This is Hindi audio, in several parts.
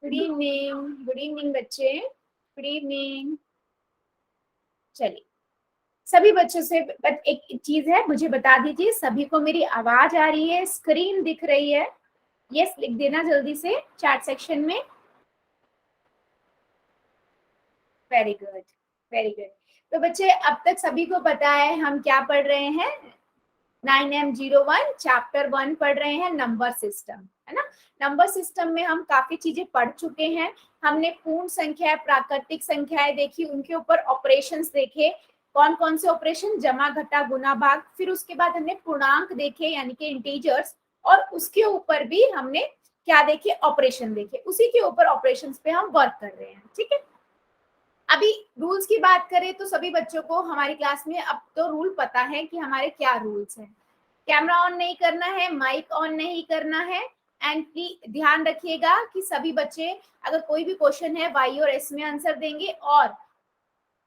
गुड इवनिंग, गुड इवनिंग बच्चे, गुड इवनिंग। चलिए, सभी बच्चों से बट एक चीज है, मुझे बता दीजिए सभी को मेरी आवाज आ रही है, स्क्रीन दिख रही है? यस लिख देना जल्दी से चैट सेक्शन में। Very good, very good. तो बच्चे अब तक सभी को पता है हम क्या पढ़ रहे हैं। 9M01 चैप्टर 1 पढ़ रहे हैं, नंबर सिस्टम, है ना। नंबर सिस्टम में हम काफी चीजें पढ़ चुके हैं। हमने पूर्ण संख्या, प्राकृतिक संख्याएं देखी, उनके ऊपर ऑपरेशंस देखे, कौन कौन से ऑपरेशन, जमा घटा गुना भाग। फिर उसके बाद हमने पूर्णांक देखे यानी कि इंटीजर्स, और उसके ऊपर भी हमने क्या देखे, ऑपरेशन देखे। उसी के ऊपर ऑपरेशंस पे हम वर्क कर रहे हैं, ठीक है। अभी रूल्स की बात करें तो सभी बच्चों को हमारी क्लास में अब तो रूल पता है कि हमारे क्या रूल्स हैं। कैमरा ऑन नहीं करना है, माइक ऑन नहीं करना है, एंड ध्यान रखिएगा कि सभी बच्चे अगर कोई भी क्वेश्चन है वाई और एस में आंसर देंगे। और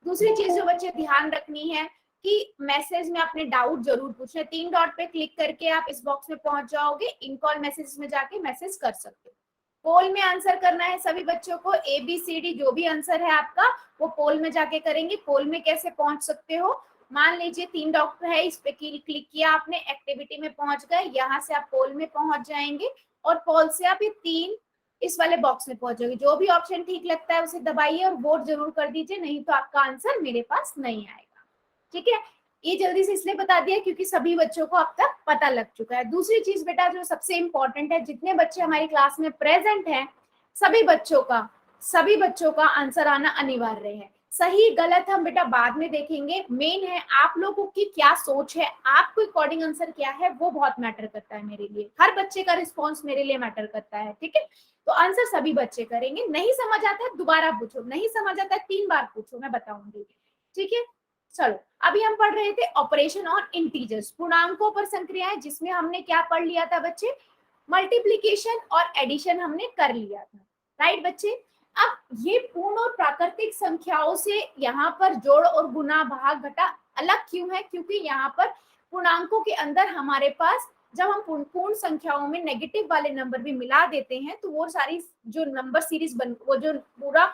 दूसरी चीज जो बच्चे ध्यान रखनी है कि मैसेज में अपने डाउट जरूर पूछना। 3 डॉट पे क्लिक करके आप इस बॉक्स में पहुंच जाओगे, इन कॉल मैसेज में जाके मैसेज कर सकते हो। पोल में आंसर करना है सभी बच्चों को, ABCD जो भी आंसर है आपका वो पोल में जाके करेंगे। पोल में कैसे पहुंच सकते हो, मान लीजिए 3 डॉट है, इस पे क्लिक किया आपने, एक्टिविटी में पहुंच गए, यहाँ से आप पोल में पहुंच जाएंगे और पोल से आप ये 3 इस वाले बॉक्स में पहुंचोगे। जो भी ऑप्शन ठीक लगता है उसे दबाइए और वोट जरूर कर दीजिए, नहीं तो आपका आंसर मेरे पास नहीं आएगा, ठीक है। ये जल्दी से इसलिए बता दिया क्योंकि सभी बच्चों को अब तक पता लग चुका है। दूसरी चीज बेटा जो सबसे इंपॉर्टेंट है, जितने बच्चे हमारी क्लास में प्रेजेंट हैं सभी बच्चों का आंसर आना अनिवार्य है। सही गलत हम बेटा बाद में देखेंगे, मेन है आप लोगों की क्या सोच है, आपको अकॉर्डिंग आंसर क्या है, वो बहुत मैटर करता है मेरे लिए। हर बच्चे का रिस्पॉन्स मेरे लिए मैटर करता है, ठीक है। तो आंसर सभी बच्चे करेंगे। नहीं समझ आता है दोबारा पूछो, नहीं समझ आता है 3 बार पूछो, मैं बताऊंगी, ठीक है। चलो, अभी हम पढ़ रहे थे ऑपरेशन ऑन इंटीजर्स, पूर्णांकों पर संक्रियाएं, जिसमें हमने क्या पढ़ लिया था बच्चे, मल्टीप्लीकेशन और एडिशन हमने कर लिया था, राइट बच्चे। अब ये पूर्ण और प्राकृतिक संख्याओं से यहाँ पर जोड़ और गुना भाग घटा अलग क्यों है, क्योंकि यहाँ पर पूर्णांकों के अंदर हमारे पास जब हम पूर्ण संख्याओं में नेगेटिव वाले नंबर भी मिला देते हैं तो वो सारी जो नंबर सीरीज बन, वो जो पूरा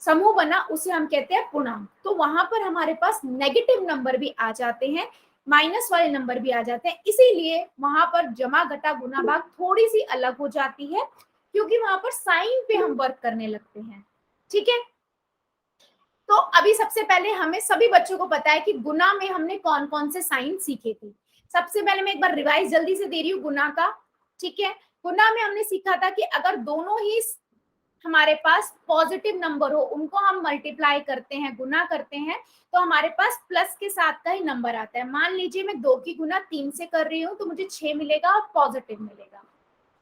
समूह बना उसे हम कहते हैं पूर्णांक। तो वहां पर हमारे पास नेगेटिव नंबर भी आ जाते हैं, माइनस वाले नंबर भी आ जाते हैं, इसीलिए वहां पर जमा घटा गुना भाग थोड़ी सी अलग हो जाती है, क्योंकि वहां पर साइन पे हम वर्क करने लगते हैं, ठीक है। तो अभी सबसे पहले हमें सभी बच्चों को पता है कि गुना में हमने कौन कौन से साइन सीखे थे। सबसे पहले मैं एक बार रिवाइज जल्दी से दे रही हूँ गुना का, ठीक है। गुना में हमने सीखा था कि अगर दोनों ही हमारे पास पॉजिटिव नंबर हो, उनको हम मल्टीप्लाई करते हैं, गुना करते हैं, तो हमारे पास प्लस के साथ का ही नंबर आता है। मान लीजिए मैं 2 की गुना 3 से कर रही हूँ तो मुझे 6 मिलेगा और पॉजिटिव मिलेगा।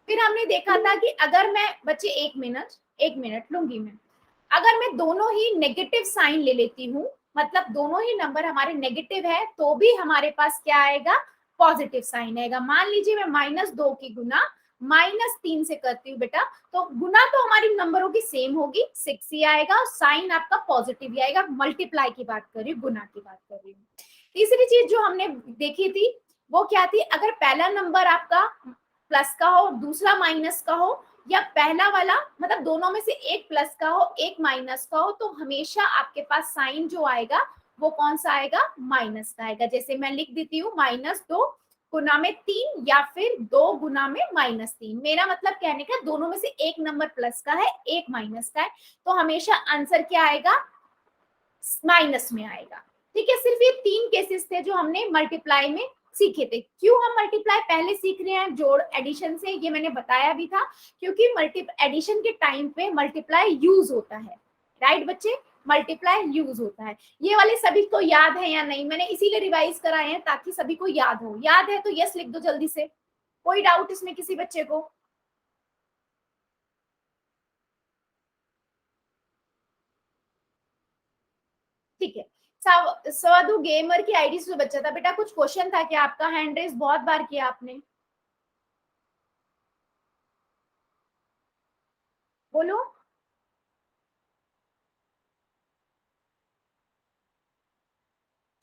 फिर हमने देखा था कि अगर मैं बच्चे एक मिनट लूंगी मैं, अगर मैं दोनों ही नेगेटिव साइन ले लेती हूँ, मतलब दोनों ही नंबर हमारे नेगेटिव है, तो भी हमारे पास क्या आएगा, पॉजिटिव साइन आएगा। मान लीजिए मैं -2 की गुना -3 से करती हूँ बेटा, तो गुना तो हमारी नंबरों की सेम होगी, 6 ही आएगा और साइन आपका पॉजिटिव ही आएगा। मल्टीप्लाई की बात कर रही हूँ, गुना की बात कर रही हूँ। तीसरी चीज जो हमने देखी थी वो क्या थी, अगर पहला नंबर आपका प्लस का हो, दूसरा माइनस का हो, या पहला वाला मतलब दोनों में से एक प्लस का हो एक माइनस का हो, तो हमेशा आपके पास साइन जो आएगा वो कौन सा आएगा, माइनस का आएगा। जैसे मैं लिख देती हूँ -2 गुना में 3 या फिर 2 गुना में -3। मेरा मतलब कहने का दोनों में से एक नंबर प्लस का है एक माइनस का है, तो हमेशा आंसर क्या आएगा, माइनस में आएगा, ठीक है। सिर्फ ये 3 केसेस थे जो हमने मल्टीप्लाई में सीखे थे। क्यों हम मल्टीप्लाई पहले सीख रहे हैं जोड़ एडिशन से, ये मैंने बताया भी था, क्योंकि मल्टी एडिशन के टाइम पे मल्टीप्लाई यूज होता है, राइट बच्चे, मल्टीप्लाई यूज होता है। ये वाले सभी को याद है या नहीं, मैंने इसीलिए रिवाइज कराए हैं ताकि सभी को याद हो। याद है तो यस लिख दो जल्दी से, कोई डाउट इसमें किसी बच्चे को? ठीक है। साधु गेमर की आईडी से बच्चा था बेटा, कुछ क्वेश्चन था क्या आपका? हैंड रेस बहुत बार किया आपने, बोलो।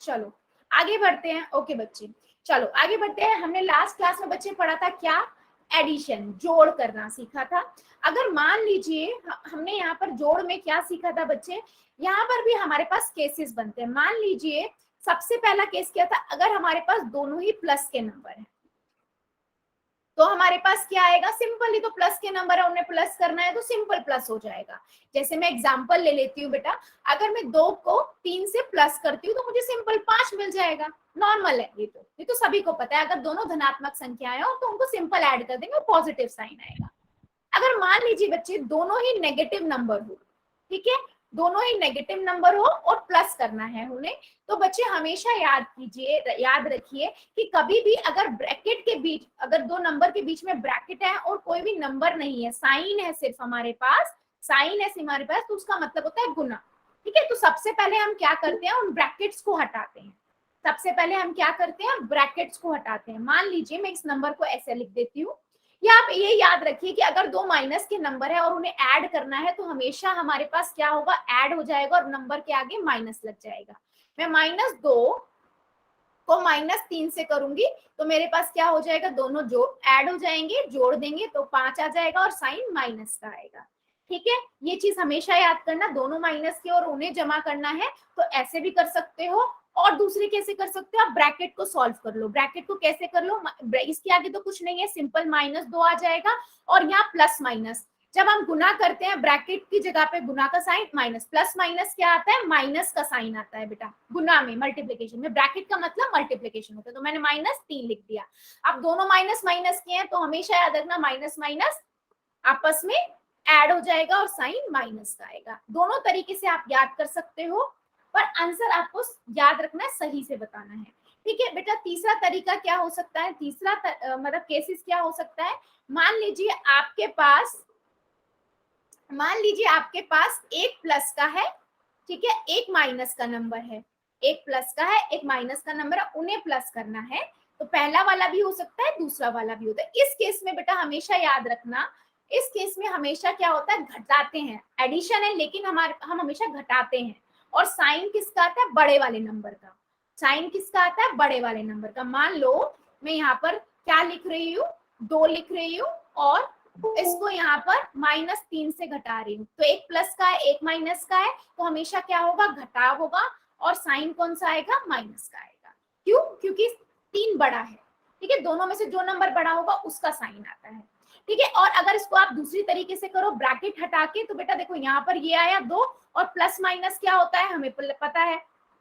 चलो आगे बढ़ते हैं, ओके बच्चे, चलो आगे बढ़ते हैं। हमने लास्ट क्लास में बच्चे पढ़ा था क्या, एडिशन, जोड़ करना सीखा था। अगर मान लीजिए हमने यहाँ पर जोड़ में क्या सीखा था बच्चे, यहाँ पर भी हमारे पास केसेस बनते हैं। मान लीजिए सबसे पहला केस क्या था, अगर हमारे पास दोनों ही प्लस के नंबर है तो हमारे पास क्या आएगा, सिंपल ही तो प्लस के नंबर है, उन्हें प्लस करना है तो सिंपल प्लस हो जाएगा। जैसे मैं एग्जांपल ले लेती हूँ बेटा, अगर मैं 2 को 3 से प्लस करती हूँ तो मुझे सिंपल 5 मिल जाएगा। नॉर्मल है ये तो सभी को पता है। अगर दोनों धनात्मक संख्याएं हो तो उनको सिंपल ऐड कर देंगे, पॉजिटिव साइन आएगा। अगर मान लीजिए बच्चे दोनों ही नेगेटिव नंबर हो, ठीक है, दोनों ही नेगेटिव नंबर हो और प्लस करना है उन्हें, तो बच्चे हमेशा याद कीजिए, याद रखिए कि कभी भी अगर ब्रैकेट के बीच, अगर दो नंबर के बीच में ब्रैकेट है और कोई भी नंबर नहीं है, साइन है सिर्फ हमारे पास, साइन है हमारे पास, तो उसका मतलब होता है गुना। ठीक है, तो सबसे पहले हम क्या करते हैं, उन ब्रैकेट्स को हटाते हैं। सबसे पहले हम क्या करते हैं, ब्रैकेट्स को हटाते हैं। मान लीजिए मैं इस नंबर को ऐसे लिख देती हूँ, या आप ये याद रखिए कि अगर दो माइनस के नंबर है और उन्हें ऐड करना है तो हमेशा हमारे पास क्या होगा, ऐड हो जाएगा और नंबर के आगे माइनस लग जाएगा। मैं -2 को -3 से करूंगी तो मेरे पास क्या हो जाएगा, दोनों जोड़ ऐड हो जाएंगे, जोड़ देंगे तो 5 आ जाएगा और साइन माइनस का आएगा। ठीक है, ये चीज हमेशा याद करना, दोनों माइनस के और उन्हें जमा करना है तो ऐसे भी कर सकते हो। और दूसरी कैसे कर सकते हो, आप ब्रैकेट को सॉल्व कर लो। ब्रैकेट को कैसे कर लो, इसके आगे तो कुछ नहीं है, सिंपल -2 आ जाएगा और यहाँ प्लस माइनस, जब हम गुना करते हैं ब्रैकेट की जगह पे गुना का साइन माइनस, प्लस माइनस क्या आता है, माइनस का साइन आता है बेटा गुना में, मल्टीप्लिकेशन में। ब्रैकेट का मतलब मल्टीप्लिकेशन होता है, तो मैंने -3 लिख दिया। अब दोनों माइनस माइनस के हैं तो हमेशा याद रखना माइनस माइनस आपस में ऐड हो जाएगा और साइन माइनस का आएगा। दोनों तरीके से आप याद कर सकते हो, पर आंसर आपको याद रखना है, सही से बताना है। ठीक है बेटा, तीसरा तरीका क्या हो सकता है, तीसरा मतलब केसेस क्या हो सकता है, मान लीजिए आपके पास एक प्लस का है, ठीक है, एक माइनस का नंबर है, एक प्लस का है एक माइनस का नंबर है, उन्हें प्लस करना है तो पहला वाला भी हो सकता है दूसरा वाला भी होता है। इस केस में बेटा हमेशा याद रखना, इस केस में हमेशा क्या होता है, घटाते हैं। एडिशन है लेकिन हम हमेशा घटाते हैं। और साइन किसका आता है, बड़े वाले नंबर का। साइन किसका आता है, बड़े वाले नंबर का। मान लो मैं यहाँ पर क्या लिख रही हूँ, 2 लिख रही हूँ और इसको यहाँ पर -3 से घटा रही हूँ, तो एक प्लस का है एक माइनस का है, तो हमेशा क्या होगा, घटाव होगा और साइन कौन सा आएगा, माइनस का आएगा। क्यों, क्योंकि 3 बड़ा है। ठीक है, दोनों में से जो नंबर बड़ा होगा उसका साइन आता है। ठीक है, और अगर इसको आप दूसरी तरीके से करो, ब्रैकेट हटा के, तो बेटा देखो यहाँ पर ये आया 2 और प्लस माइनस क्या होता है हमें पता है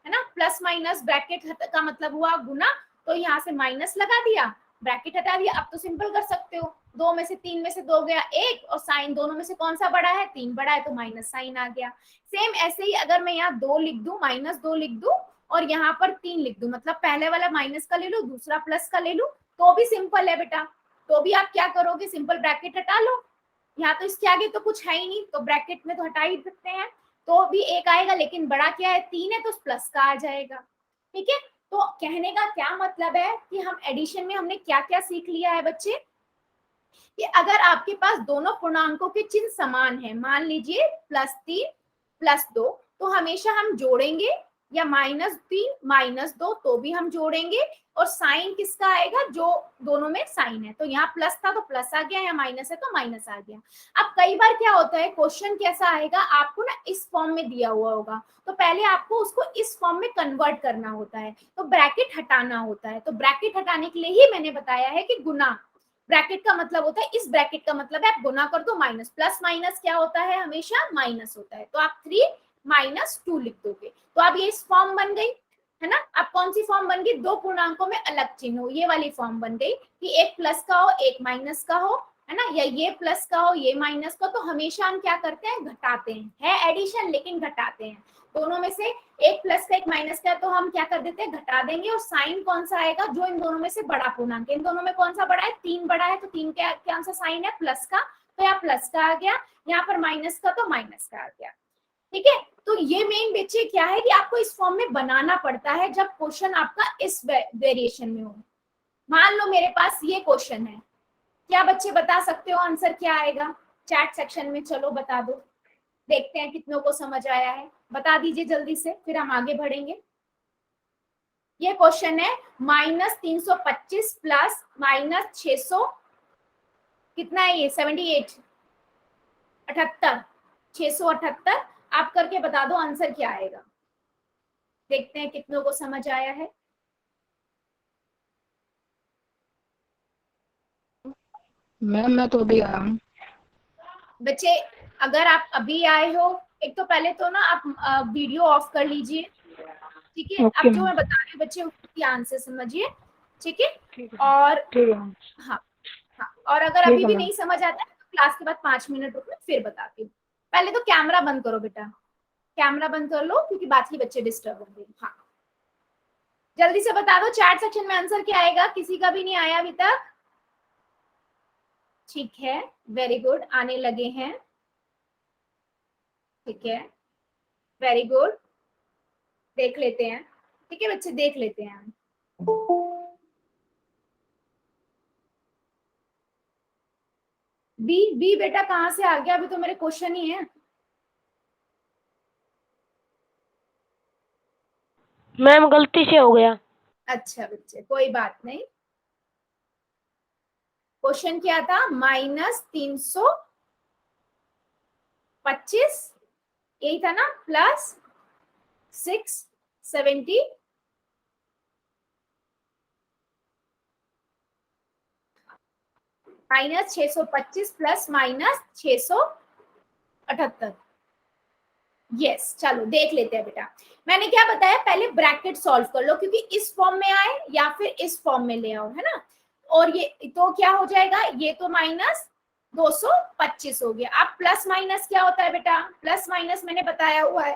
ना, प्लस माइनस ब्रैकेट का मतलब हुआ गुना, तो यहाँ से माइनस लगा दिया, ब्रैकेट हटा दिया। अब तो सिंपल कर सकते हो, 2 में से 3 में से 2 गया 1 और साइन दोनों में से कौन सा बड़ा है, 3 बड़ा है तो माइनस साइन आ गया। सेम ऐसे ही अगर मैं यहाँ 2 लिख दूं, -2 लिख दूं और यहाँ पर 3 लिख दूं, मतलब पहले वाला माइनस का ले लूं दूसरा प्लस का ले लूं, तो भी सिंपल है बेटा। तो भी आप क्या करोगे, सिंपल ब्रैकेट हटा लो, यहाँ तो इसके आगे तो कुछ है ही नहीं तो ब्रैकेट में तो हटा ही सकते हैं, तो भी एक आएगा, लेकिन बड़ा क्या है 3 है तो प्लस का आ जाएगा। ठीक है, तो कहने का क्या मतलब है कि हम एडिशन में हमने क्या क्या सीख लिया है बच्चे, कि अगर आपके पास दोनों पूर्णांकों के चिन्ह समान है, मान लीजिए +3 +2, तो हमेशा हम जोड़ेंगे, या -3 -2 तो भी हम जोड़ेंगे, और साइन किसका आएगा, जो दोनों में साइन है, तो यहाँ प्लस था तो प्लस आ गया, या माइनस है तो माइनस आ गया। अब कई बार क्या होता है, क्वेश्चन कैसा आएगा, आपको ना इस फॉर्म में दिया हुआ होगा, तो पहले आपको उसको इस फॉर्म में कन्वर्ट करना होता है, तो ब्रैकेट हटाना होता है। तो ब्रैकेट हटाने के लिए ही मैंने बताया है कि गुना, ब्रैकेट का मतलब होता है, इस ब्रैकेट का मतलब है आप गुना कर दो, माइनस प्लस माइनस क्या होता है, हमेशा माइनस होता है, तो आप 3 - 2 लिख दोगे, तो अब ये इस फॉर्म बन गई है ना। अब कौन सी फॉर्म बन गई, दो पूर्णांकों में अलग चिन्ह हो, ये वाली फॉर्म बन गई कि एक प्लस का हो एक माइनस का हो, है ना, या ये प्लस का हो ये माइनस का, तो हमेशा हम क्या करते हैं, घटाते हैं, है एडिशन लेकिन घटाते हैं। दोनों में से एक प्लस का एक माइनस का, तो हम क्या कर देते हैं, घटा देंगे, और साइन कौन सा आएगा, जो इन दोनों में से बड़ा पूर्णांक है, इन दोनों में कौन सा बड़ा है, 3 बड़ा है, तो 3 का कौन सा साइन है, प्लस का, तो यहाँ प्लस का आ गया, यहाँ पर माइनस का तो माइनस का आ गया। ठीक है, तो ये मेन बच्चे क्या है कि आपको इस फॉर्म में बनाना पड़ता है जब क्वेश्चन आपका इस वेरिएशन में हो। मान लो मेरे पास ये क्वेश्चन है, क्या बच्चे बता सकते हो आंसर क्या आएगा, चैट सेक्शन में चलो बता दो, देखते हैं कितनों को समझ आया है, बता दीजिए जल्दी से, फिर हम आगे बढ़ेंगे। ये क्वेश्चन है -325 प्लस -600 कितना है ये 78, 78, 678। आप करके बता दो आंसर क्या आएगा। देखते हैं कितनों को समझ आया है। मैम मैं तो अभी आया हूँ। बच्चे अगर आप अभी आए हो, एक तो पहले तो ना आप वीडियो ऑफ कर लीजिए, ठीक है। ओके अब जो मैम। मैं बता रही हूँ बच्चे ध्यान से समझिए, ठीक है। ठीक है और ठीक है मैम। हाँ, हाँ, और अगर ठीक अभी है भी मैम। नहीं समझ आता है तो क्लास के बाद 5 मिनट रुको, फिर बताती हूँ। पहले तो कैमरा बंद करो बेटा, कैमरा बंद कर लो, क्योंकि बाकी बच्चे डिस्टर्ब होंगे। हाँ, जल्दी से बता दो चैट सेक्शन में आंसर क्या आएगा, किसी का भी नहीं आया अभी तक। ठीक है, वेरी गुड, आने लगे हैं, ठीक है, वेरी गुड। देख लेते हैं, ठीक है बच्चे, देख लेते हैं। बी, बी बेटा कहाँ से आ गया, अभी तो मेरे क्वेश्चन ही है। मैम गलती से हो गया। अच्छा बच्चे कोई बात नहीं। क्वेश्चन क्या था, -325, यही था ना, प्लस 670, -625 प्लस -678। यस, चलो देख लेते हैं बेटा। मैंने क्या बताया, पहले ब्रैकेट सॉल्व कर लो, क्योंकि इस फॉर्म में आए या फिर इस फॉर्म में ले आओ, है ना। और ये तो क्या हो जाएगा, ये तो -225 हो गया। अब प्लस माइनस क्या होता है बेटा, प्लस माइनस मैंने बताया हुआ है,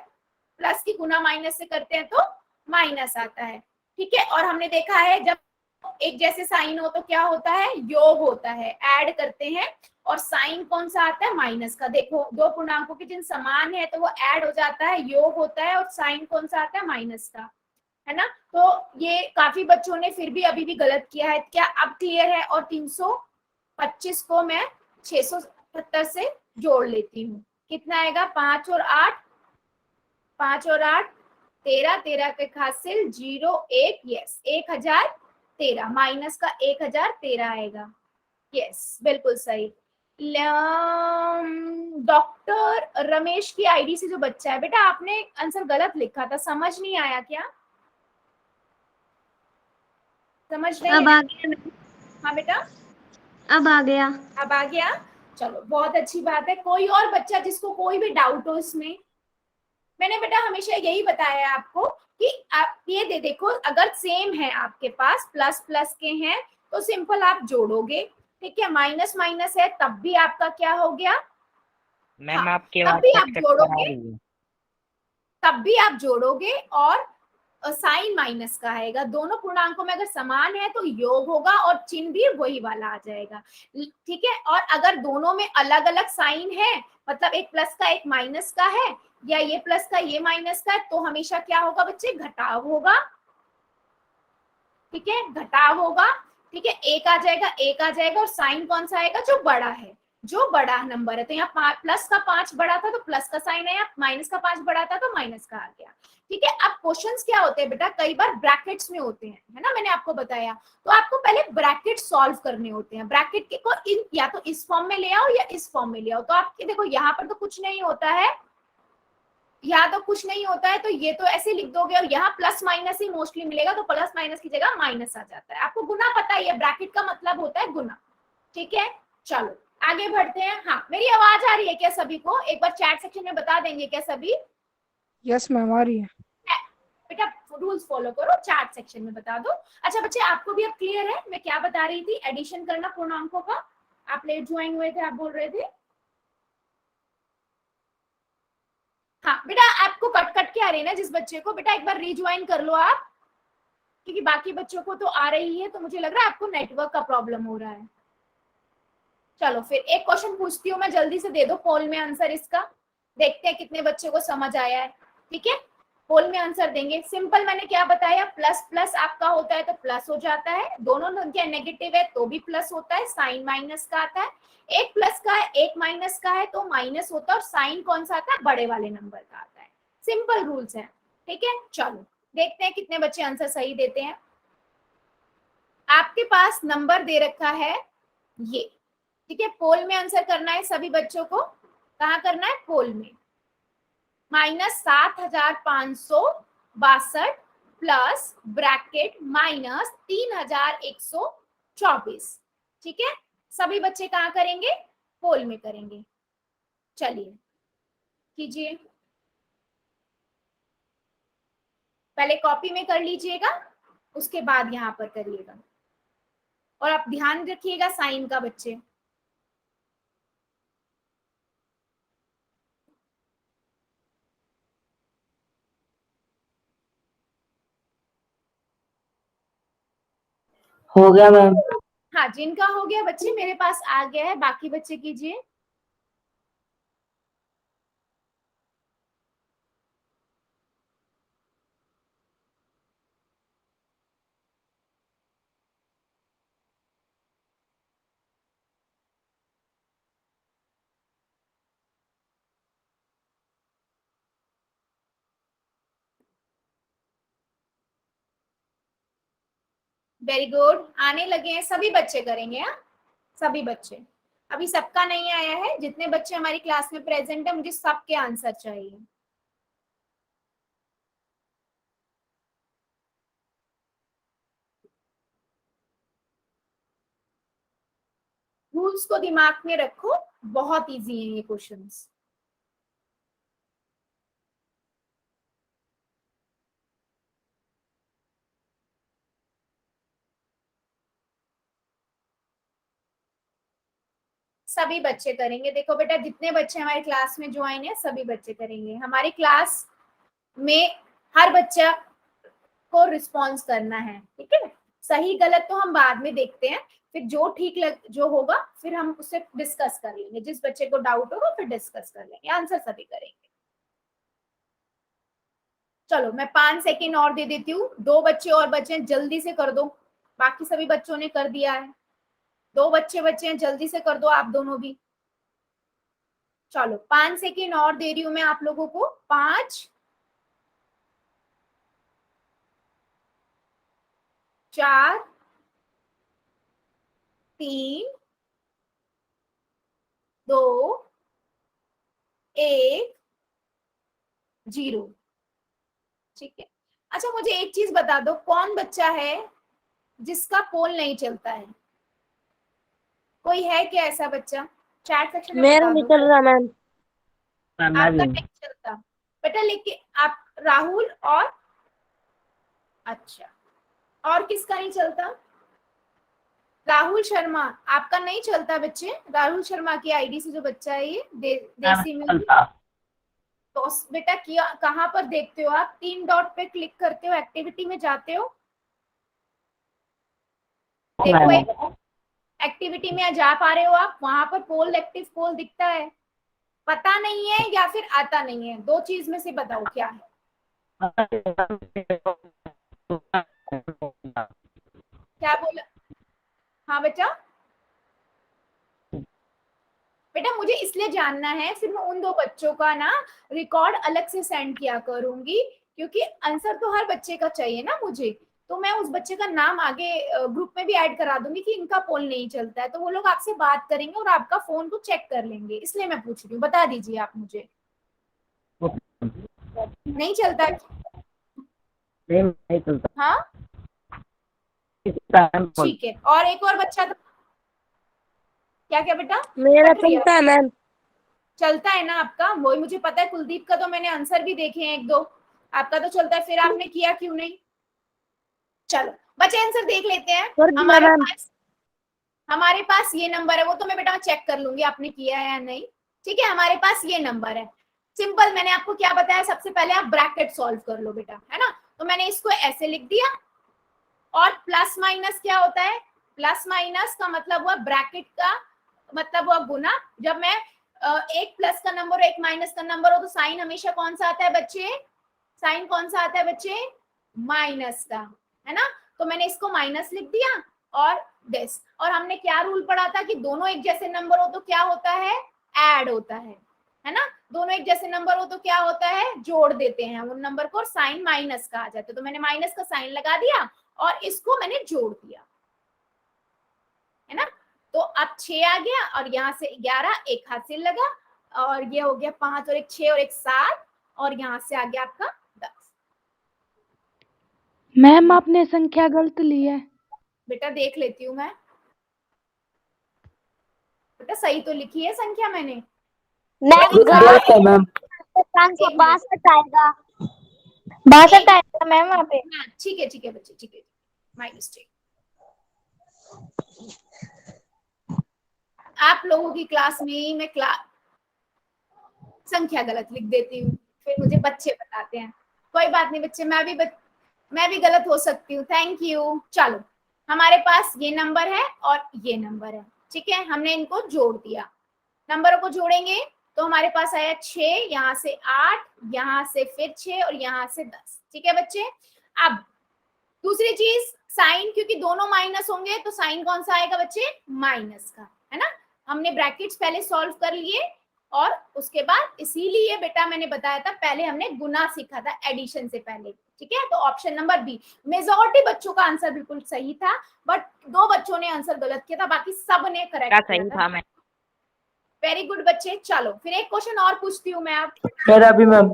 प्लस की गुना माइनस से करते हैं तो माइनस आता है, ठीक है। और हमने देखा है जब एक जैसे साइन हो तो क्या होता है, योग होता है, ऐड करते हैं, और साइन कौन सा आता है, माइनस का। देखो दो पूर्णांकों के जिन समान है तो वो ऐड हो जाता है, योग होता है, और साइन कौन सा आता है, माइनस का, है ना। तो ये काफी बच्चों ने फिर भी अभी भी गलत किया है, क्या अब क्लियर है। और 325 को मैं 670 से जोड़ लेती हूँ, कितना आएगा, 5 और 8, 5 और 8 13, 13 के हासिल 0 1, यस 1013, माइनस का 1013 आएगा, यस बिल्कुल सही। डॉक्टर रमेश की आईडी से जो बच्चा है, बेटा आपने आंसर गलत लिखा था, समझ नहीं आया क्या, समझ नहीं अब है। आ गया। हाँ बेटा, अब आ गया। अब आ गया, चलो बहुत अच्छी बात है। कोई और बच्चा जिसको कोई भी डाउट हो इसमें, मैंने बेटा हमेशा यही बताया है आपको कि आप ये दे देखो, अगर सेम है आपके पास, प्लस प्लस के हैं, तो सिंपल आप जोड़ोगे, ठीक है। माइनस माइनस है तब भी आपका क्या हो गया, हाँ, मैम आपकी तब आवाज भी आप कट कट कर आ जोड़ोगे, रही है। तब भी आप जोड़ोगे, और साइन माइनस का आएगा। दोनों पूर्णांकों में अगर समान है तो योग होगा, और चिन्ह भी वही वाला आ जाएगा, ठीक है। और अगर दोनों में अलग अलग साइन है, मतलब एक प्लस का एक माइनस का है, या ये प्लस का ये माइनस का है, तो हमेशा क्या होगा बच्चे, घटाव होगा, ठीक है, घटाव होगा, ठीक है। एक आ जाएगा, एक आ जाएगा, और साइन कौन सा आएगा, जो बड़ा है, जो बड़ा नंबर है। तो यहाँ प्लस का 5 बड़ा था तो प्लस का साइन है, माइनस का 5 बड़ा था तो माइनस का आ गया, ठीक है। अब क्वेश्चंस क्या होते हैं बेटा, कई बार ब्रैकेट्स में होते हैं, है ना, मैंने आपको बताया। तो आपको पहले ब्रैकेट सॉल्व करने होते हैं, ब्रैकेट के को इन या तो इस फॉर्म में ले आओ या इस फॉर्म में ले आओ। तो आपके देखो यहाँ पर तो कुछ नहीं होता है, यहाँ तो कुछ नहीं होता है, तो ये तो ऐसे लिख दोगे, और यहाँ प्लस माइनस ही मोस्टली मिलेगा, तो प्लस माइनस की जगह माइनस आ जाता है। आपको गुना पता ही है, ब्रैकेट का मतलब होता है गुना, ठीक है। चलो आगे बढ़ते हैं। हाँ, मेरी आवाज आ रही है क्या सभी को, एक बार चैट सेक्शन में बता देंगे क्या सभी। यस मैम आ रही है। बेटा रूल्स फॉलो करो, चैट सेक्शन में बता दो। अच्छा बच्चे आपको भी अब क्लियर है मैं क्या बता रही थी, एडिशन करना पूर्णांकों का। आप लेट ज्वाइन हुए थे, आप बोल रहे थे। हाँ बेटा, आपको कट कट के आ रही है ना जिस बच्चे को, बेटा एक बार रीज्वाइन कर लो आप, क्योंकि बाकी बच्चों को तो आ रही है, तो मुझे लग रहा है आपको नेटवर्क का प्रॉब्लम हो रहा है। चलो फिर एक क्वेश्चन पूछती हूँ मैं, जल्दी से दे दो पोल में आंसर इसका, देखते हैं कितने बच्चे को समझ आया है, ठीक है। पोल में आंसर देंगे, सिंपल मैंने क्या बताया, प्लस प्लस आपका होता है तो प्लस हो जाता है, दोनों संख्या नेगेटिव है तो भी प्लस होता है, साइन माइनस का आता है। एक प्लस का है एक माइनस का है तो माइनस होता है, और साइन कौन सा आता है, बड़े वाले नंबर का आता है। सिंपल रूल्स है, ठीक है। चलो देखते हैं कितने बच्चे आंसर सही देते हैं। आपके पास नंबर दे रखा है ये, ठीक है, पोल में आंसर करना है सभी बच्चों को। कहाँ करना है? पोल में। -7562 प्लस ब्रैकेट -3124। ठीक है, सभी बच्चे कहाँ करेंगे? पोल में करेंगे। चलिए कीजिए, पहले कॉपी में कर लीजिएगा, उसके बाद यहाँ पर करिएगा। और आप ध्यान रखिएगा साइन का बच्चे। हो गया मैम। हाँ, जिनका हो गया बच्चे मेरे पास आ गया है, बाकी बच्चे कीजिए। वेरी गुड, आने लगे हैं, सभी बच्चे करेंगे। हाँ, सभी बच्चे। अभी सबका नहीं आया है, जितने बच्चे हमारी क्लास में प्रेजेंट है मुझे सबके आंसर चाहिए। रूल्स को दिमाग में रखो, बहुत इजी है ये क्वेश्चंस। सभी बच्चे करेंगे। देखो बेटा, जितने बच्चे हमारी क्लास में ज्वाइन है सभी बच्चे करेंगे। हमारी क्लास में हर बच्चा को रिस्पॉन्स करना है, ठीक है। सही गलत तो हम बाद में देखते हैं, फिर जो ठीक जो होगा फिर हम उससे डिस्कस कर लेंगे। जिस बच्चे को डाउट होगा फिर डिस्कस कर लेंगे, आंसर सभी करेंगे। चलो मैं 5 सेकेंड और दे देती हूँ, 2 बच्चे और बचे हैं, जल्दी से कर दो। बाकी सभी बच्चों ने कर दिया है, 2 बच्चे बचे हैं, जल्दी से कर दो आप दोनों भी। चलो 5 सेकेंड और दे रही हूं मैं आप लोगों को। 5 4 3 2 1 0। ठीक है, अच्छा मुझे एक चीज बता दो, कौन बच्चा है जिसका पोल नहीं चलता है? कोई है क्या ऐसा बच्चा? चैट सेक्शन में मेरा बता नहीं दो। चल रहा मैम। आपका नहीं चलता बेटा, लेकिन आप राहुल और अच्छा, और किसका नहीं चलता? राहुल शर्मा, आपका नहीं चलता बच्चे? राहुल शर्मा की आईडी से जो बच्चा है ये देसी म्यूजिक। तो बेटा किया कहाँ पर देखते हो आप? 3 डॉट पे क्लिक करते हो, एक्टिविटी में जाते हो, देखो एक्टिविटी में जा पा रहे हो आप? वहां पर पोल, एक्टिव पोल दिखता है। पता नहीं है या फिर आता नहीं है, 2 चीज में से बताओ क्या है। क्या बोला? हाँ बेटा, बेटा मुझे इसलिए जानना है, फिर मैं उन 2 बच्चों का ना रिकॉर्ड अलग से सेंड किया करूंगी, क्योंकि आंसर तो हर बच्चे का चाहिए ना मुझे। तो मैं उस बच्चे का नाम आगे ग्रुप में भी ऐड करा दूंगी कि इनका पोल नहीं चलता है, तो वो लोग आपसे बात करेंगे और आपका फोन को चेक कर लेंगे, इसलिए मैं पूछ रही हूँ। बता दीजिए आप मुझे। नहीं चलता? नहीं चलता। हाँ ठीक है, और एक और बच्चा था, क्या क्या बेटा? मेरा कट रही है? चलता है मैम। चलता है ना आपका? वही मुझे पता है, कुलदीप का तो मैंने आंसर भी देखे हैं 1-2। आपका तो चलता है, फिर आपने किया क्यों नहीं? चलो बच्चे आंसर देख लेते हैं। कर दिया मैम। हमारे पास ये नंबर है, वो तो मैं बेटा चेक कर लूंगी आपने किया है या नहीं। ठीक है, हमारे पास ये नंबर है। सिंपल, मैंने आपको क्या बताया, सबसे पहले आप ब्रैकेट सॉल्व कर लो बेटा, है ना। तो मैंने इसको ऐसे लिख दिया, और प्लस माइनस क्या होता है? प्लस माइनस का मतलब हुआ ब्रैकेट का मतलब हुआ गुना। जब मैं एक प्लस का नंबर और एक माइनस का नंबर हो तो साइन हमेशा कौन सा आता है बच्चे? साइन कौन सा आता है बच्चे? माइनस का, है ना। तो मैंने इसको माइनस लिख दिया और दिस। और हमने क्या रूल पढ़ा था कि दोनों एक जैसे नंबर हो तो क्या होता है? ऐड होता है ना। दोनों एक जैसे नंबर हो तो क्या होता है? जोड़ देते हैं उन नंबर को, और साइन माइनस का आ जाता है। तो मैंने माइनस का साइन लगा दिया और इसको मैंने जोड़ दिया, है ना। तो अब 6 आ गया और यहाँ से 11, एक हाथ से लगा और ये हो गया 5 और एक 6 और एक 7 और यहाँ से आ गया आपका 10। मैम आपने संख्या गलत ली है। बेटा देख लेती हूँ मैं, बेटा सही तो लिखी है संख्या मैंने। गलत है मैम। 562 आएगा, 62 आएगा मैम वहाँ पे। हाँ ठीक है बच्चे, ठीक है, माय मिस्टेक। आप लोगों की क्लास में मैं संख्या गलत लिख देती हूँ, फिर मुझे बच्चे बताते हैं। कोई बात नहीं बच्चे, मैं भी गलत हो सकती हूँ। Thank you. चलो हमारे पास ये नंबर है और ये नंबर है, ठीक है, हमने इनको जोड़ दिया। नंबरों को जोड़ेंगे तो हमारे पास आया 6, यहाँ से 8, यहाँ से फिर 6 और यहाँ से 10। ठीक है बच्चे। अब दूसरी चीज साइन, क्योंकि दोनों माइनस होंगे तो साइन कौन सा आएगा बच्चे, माइनस का, है ना। हमने ब्रैकेट्स पहले सॉल्व कर लिए और उसके बाद इसीलिए बेटा मैंने बताया था पहले हमने गुना सीखा था एडिशन से पहले, ठीक है। तो ऑप्शन नंबर बी, मेजॉरिटी बच्चों का आंसर बिल्कुल सही था, बट 2 बच्चों ने आंसर गलत किया था, बाकी सब ने करेक्ट किया था। मैं वेरी गुड बच्चे। चलो फिर एक क्वेश्चन और पूछती हूँ मैं अब। मेरा भी मैम।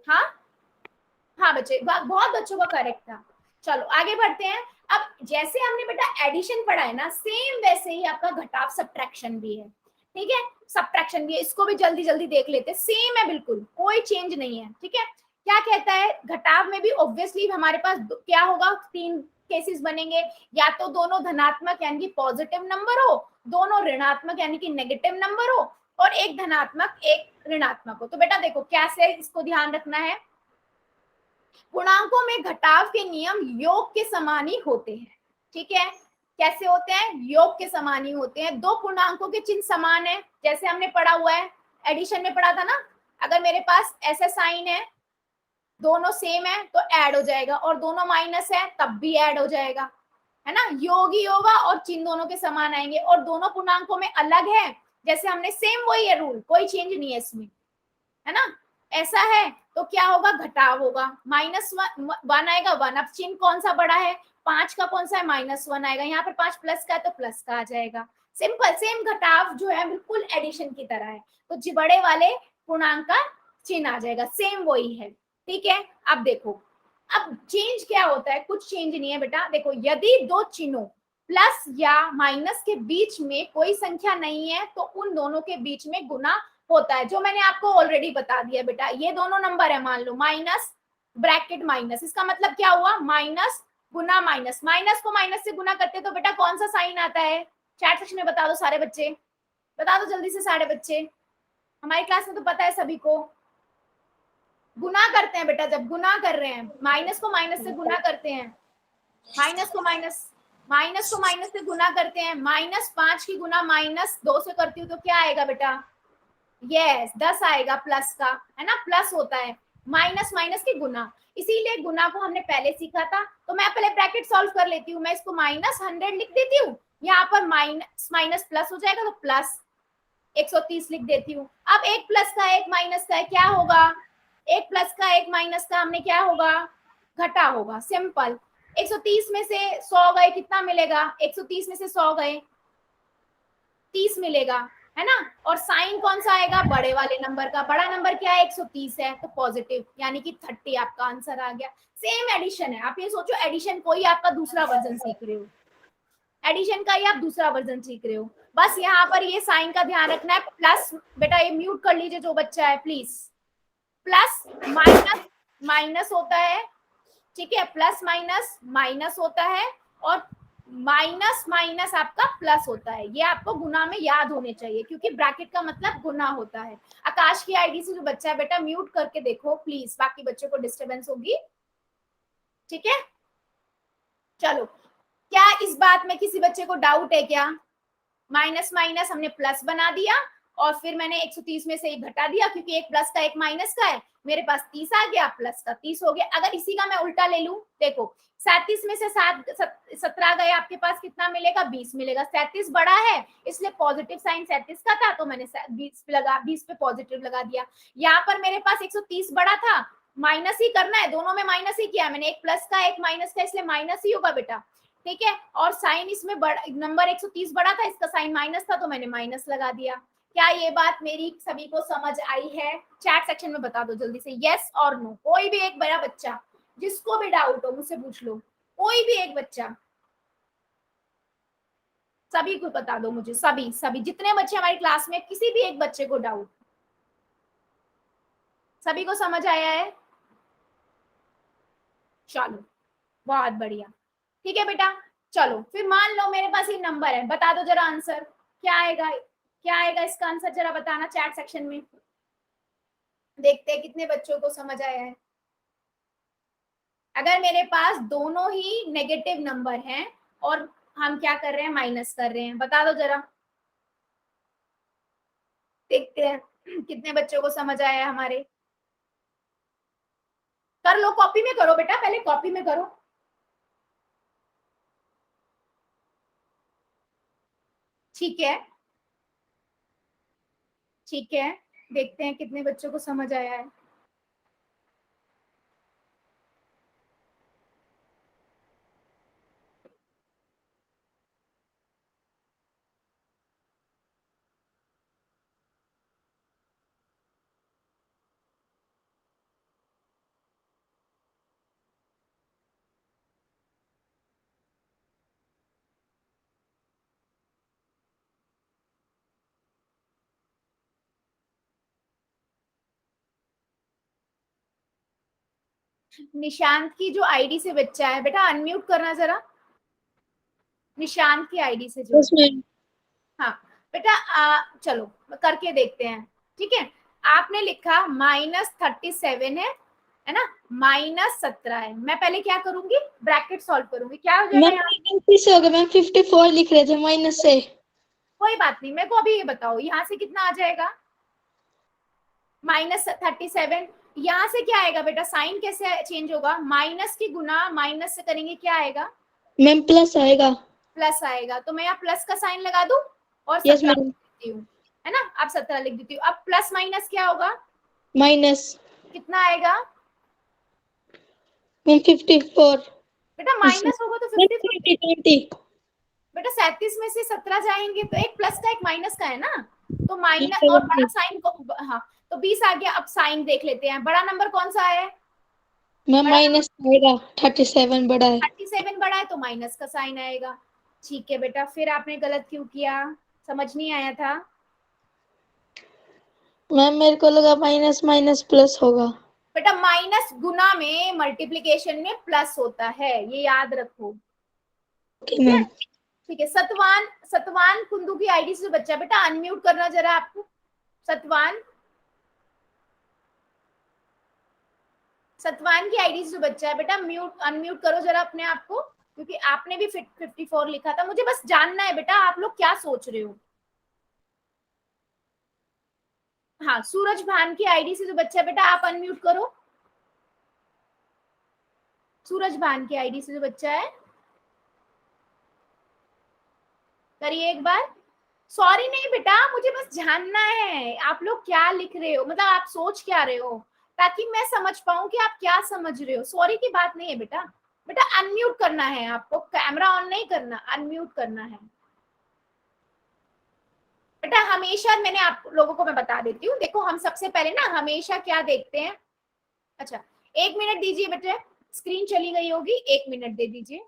हाँ बच्चे, बहुत बच्चों का करेक्ट था। चलो आगे बढ़ते हैं। अब जैसे हमने बेटा एडिशन पढ़ा है ना, सेम वैसे ही आपका घटाव सब्ट्रैक्शन भी है, ठीक है, सब्ट्रैक्शन भी है। इसको भी जल्दी जल्दी देख लेते हैं, सेम है बिल्कुल, कोई चेंज नहीं है, ठीक है। क्या कहता है, घटाव में भी ऑब्वियसली हमारे पास क्या होगा, 3 केसेस बनेंगे, या तो दोनों धनात्मक यानी कि पॉजिटिव नंबर हो, दोनों ऋणात्मक यानी कि नेगेटिव नंबर हो, और एक धनात्मक एक ऋणात्मक हो। तो बेटा देखो कैसे इसको ध्यान रखना है, पूर्णांकों में घटाव के नियम योग के समान ही होते हैं, ठीक है। कैसे होते हैं, योग के समान ही होते हैं। 2 पूर्णांकों के चिन्ह समान है, जैसे हमने पढ़ा हुआ है एडिशन में पढ़ा था ना, अगर मेरे पास ऐसा साइन है, दोनों सेम है तो ऐड हो जाएगा, और दोनों माइनस है तब भी ऐड हो जाएगा, है ना। योग ही होगा और चिन्ह दोनों के समान आएंगे, और दोनों पूर्णांकों में अलग है, जैसे हमने सेम वही है रूल, कोई चेंज नहीं है इसमें, है ना। ऐसा है तो क्या होगा, घटाव होगा, -1 आएगा 1। अब चिन्ह कौन सा बड़ा है, 5 का कौन सा है, -1 आएगा। यहाँ पर 5 प्लस का है तो प्लस का आ जाएगा। सिंपल, सेम घटाव जो है बिल्कुल एडिशन की तरह है, तो जी बड़े वाले पूर्णांक का चिन्ह आ जाएगा, सेम वही है, ठीक है। अब देखो, अब चेंज क्या होता है, कुछ चेंज नहीं है बेटा। देखो यदि 2 चिन्हों प्लस या माइनस के बीच में कोई संख्या नहीं है तो उन दोनों के बीच में गुना होता है, जो मैंने आपको ऑलरेडी बता दिया बेटा। ये दोनों नंबर है, मान लो माइनस ब्रैकेट माइनस, इसका मतलब क्या हुआ, माइनस गुना माइनस, माइनस को माइनस से गुना करते तो बेटा कौन सा साइन आता है, चैट सेक्शन में बता दो सारे बच्चे, बता दो जल्दी से सारे बच्चे, हमारी क्लास में तो पता है सभी को। गुना करते हैं बेटा, जब गुना कर रहे हैं माइनस को माइनस से गुना करते हैं, माइनस को माइनस से गुना करते हैं, -5 की गुना -2 से करती हूँ तो क्या आएगा बेटा, यस 10 आएगा प्लस का, है ना, प्लस होता है माइनस माइनस की गुना, इसीलिए गुना को हमने पहले सीखा था। तो मैं पहले ब्रैकेट सॉल्व कर लेती हूँ, मैं इसको -100 लिख देती हूँ, यहाँ पर माइनस माइनस प्लस हो जाएगा तो प्लस 130 लिख देती हूँ। अब एक प्लस का एक माइनस का है, क्या होगा, एक प्लस का एक माइनस का हमने क्या होगा, घटा होगा, सिंपल। 130 में से 100 गए कितना मिलेगा, 130 में से 100 गए 30 मिलेगा, है ना। और साइन कौन सा आएगा, बड़े वाले नंबर का, बड़ा नंबर क्या है 130 है तो पॉजिटिव, यानी कि 30 आपका आंसर आ गया। सेम एडिशन है, आप ये सोचो एडिशन कोई आपका दूसरा वर्जन सीख रहे हो, एडिशन का ही आप दूसरा वर्जन सीख रहे हो। बस यहाँ पर ये साइन का ध्यान रखना है, प्लस बेटा ये म्यूट कर लीजिए जो बच्चा है प्लीज, प्लस माइनस माइनस होता है, ठीक है, प्लस माइनस माइनस होता है, और माइनस माइनस आपका प्लस होता है। ये आपको गुना में याद होने चाहिए, क्योंकि ब्रैकेट का मतलब गुना होता है। आकाश की आईडी से जो बच्चा है बेटा म्यूट करके देखो प्लीज, बाकी बच्चों को डिस्टरबेंस होगी, ठीक है। चलो, क्या इस बात में किसी बच्चे को डाउट है क्या, माइनस माइनस हमने प्लस बना दिया और फिर मैंने 130 में से एक घटा दिया, क्योंकि एक प्लस का एक माइनस का है, मेरे पास 30 आ गया, प्लस का 30 हो गया। अगर इसी का मैं उल्टा ले लूं, देखो 37 में से 17 गए, आपके पास कितना मिलेगा, 20 मिलेगा। 37 बड़ा है इसलिए पॉजिटिव साइन 37 का था तो मैंने 20 पे पॉजिटिव लगा दिया। यहाँ पर मेरे पास 130 बड़ा था, माइनस ही करना है, दोनों में माइनस ही किया मैंने, एक प्लस का एक माइनस का, इसलिए माइनस ही होगा बेटा। ठीक है, और साइन इसमें बड़ा, नंबर 130 बड़ा था, इसका साइन माइनस था तो मैंने माइनस लगा दिया। क्या ये बात मेरी सभी को समझ आई है? चैट सेक्शन में बता दो जल्दी से यस और नो। कोई भी एक बड़ा बच्चा जिसको भी डाउट हो मुझसे पूछ लो, कोई भी एक बच्चा, सभी को बता दो मुझे, सभी सभी जितने बच्चे हमारी क्लास में, किसी भी एक बच्चे को डाउट, सभी को समझ आया है? चलो बहुत बढ़िया, ठीक है बेटा। चलो फिर मान लो मेरे पास ये नंबर है, बता दो जरा आंसर क्या आएगा, क्या आएगा इसका आंसर, जरा बताना चैट सेक्शन में, देखते हैं कितने बच्चों को समझ आया है। अगर मेरे पास दोनों ही नेगेटिव नंबर हैं और हम क्या कर रहे हैं, माइनस कर रहे हैं, बता दो जरा, देखते हैं कितने बच्चों को समझ आया है हमारे। कर लो, कॉपी में करो बेटा, पहले कॉपी में करो। ठीक है, ठीक है, देखते हैं कितने बच्चों को समझ आया है। निशांत की जो आईडी से बच्चा है बेटा, अनम्यूट करना जरा, निशांत की आईडी से जो, हाँ बेटा चलो करके देखते हैं। ठीक है, आपने लिखा -37 है ना, -17 है। मैं पहले क्या करूंगी, ब्रैकेट सॉल्व करूंगी, क्या हो जाएगा यहाँ? से होगा मैम, 54 लिख रहे थे माइनस से। कोई बात नहीं, मेरे को अभी ये बताओ यहाँ से कितना आ जाएगा, -37। यहाँ से क्या आएगा बेटा, साइन कैसे चेंज होगा, माइनस की गुना माइनस से करेंगे क्या आएगा मैम? प्लस आएगा। प्लस आएगा, तो मैं यहाँ प्लस का साइन लगा दूं और 17 यस मैम। लिख देती हूँ, है ना। अब 17 लिख देती हूँ। अब प्लस माइनस क्या होगा, माइनस कितना आएगा मैम? 54। बेटा माइनस होगा तो 50 20। बेटा 37 में से 17 जाएंगे तो एक प्लस का एक माइनस का है ना, तो माइनस और बड़ा साइन को, हाँ तो 20 आ गया। अब साइन देख लेते हैं, बड़ा नंबर कौन सा है मैम? माइनस आएगा, 37 बड़ा है। 37 बड़ा है तो माइनस का साइन आएगा। ठीक है बेटा, फिर आपने गलत क्यों किया, समझ नहीं आया था? मैम मेरे को लगा माइनस माइनस प्लस होगा। बेटा माइनस गुना में, मल्टीप्लिकेशन में प्लस होता है, ये याद रखो। Okay ma'am. ठीक है, सतवान, सतवान कुंदू की आईडी से बच्चा, बेटा अनम्यूट करना जरा आपको, सतवान, सतवान की आईडी से बच्चा है बेटा, म्यूट अनम्यूट करो जरा अपने आप को, क्योंकि आपने भी 54 लिखा था। मुझे बस जानना है बेटा आप लोग क्या सोच रहे हो। हाँ, सूरज भान की आईडी से जो बच्चा है बेटा, आप अनम्यूट करो। सूरज भान की आईडी से जो बच्चा है, करिए एक बार। सॉरी नहीं बेटा, मुझे बस जानना है आप लोग क्या लिख रहे हो, मतलब आप सोच क्या रहे हो, ताकि मैं समझ पाऊं कि आप क्या समझ रहे हो। सॉरी की बात नहीं है बेटा, बेटा अनम्यूट करना है आपको, कैमरा ऑन नहीं करना, अनम्यूट करना है बेटा। हमेशा मैंने आप लोगों को मैं बता देती हूँ, देखो हम सबसे पहले ना हमेशा क्या देखते हैं। अच्छा 1 मिनट दीजिए बेटे, स्क्रीन चली गई होगी, 1 मिनट दे दीजिए।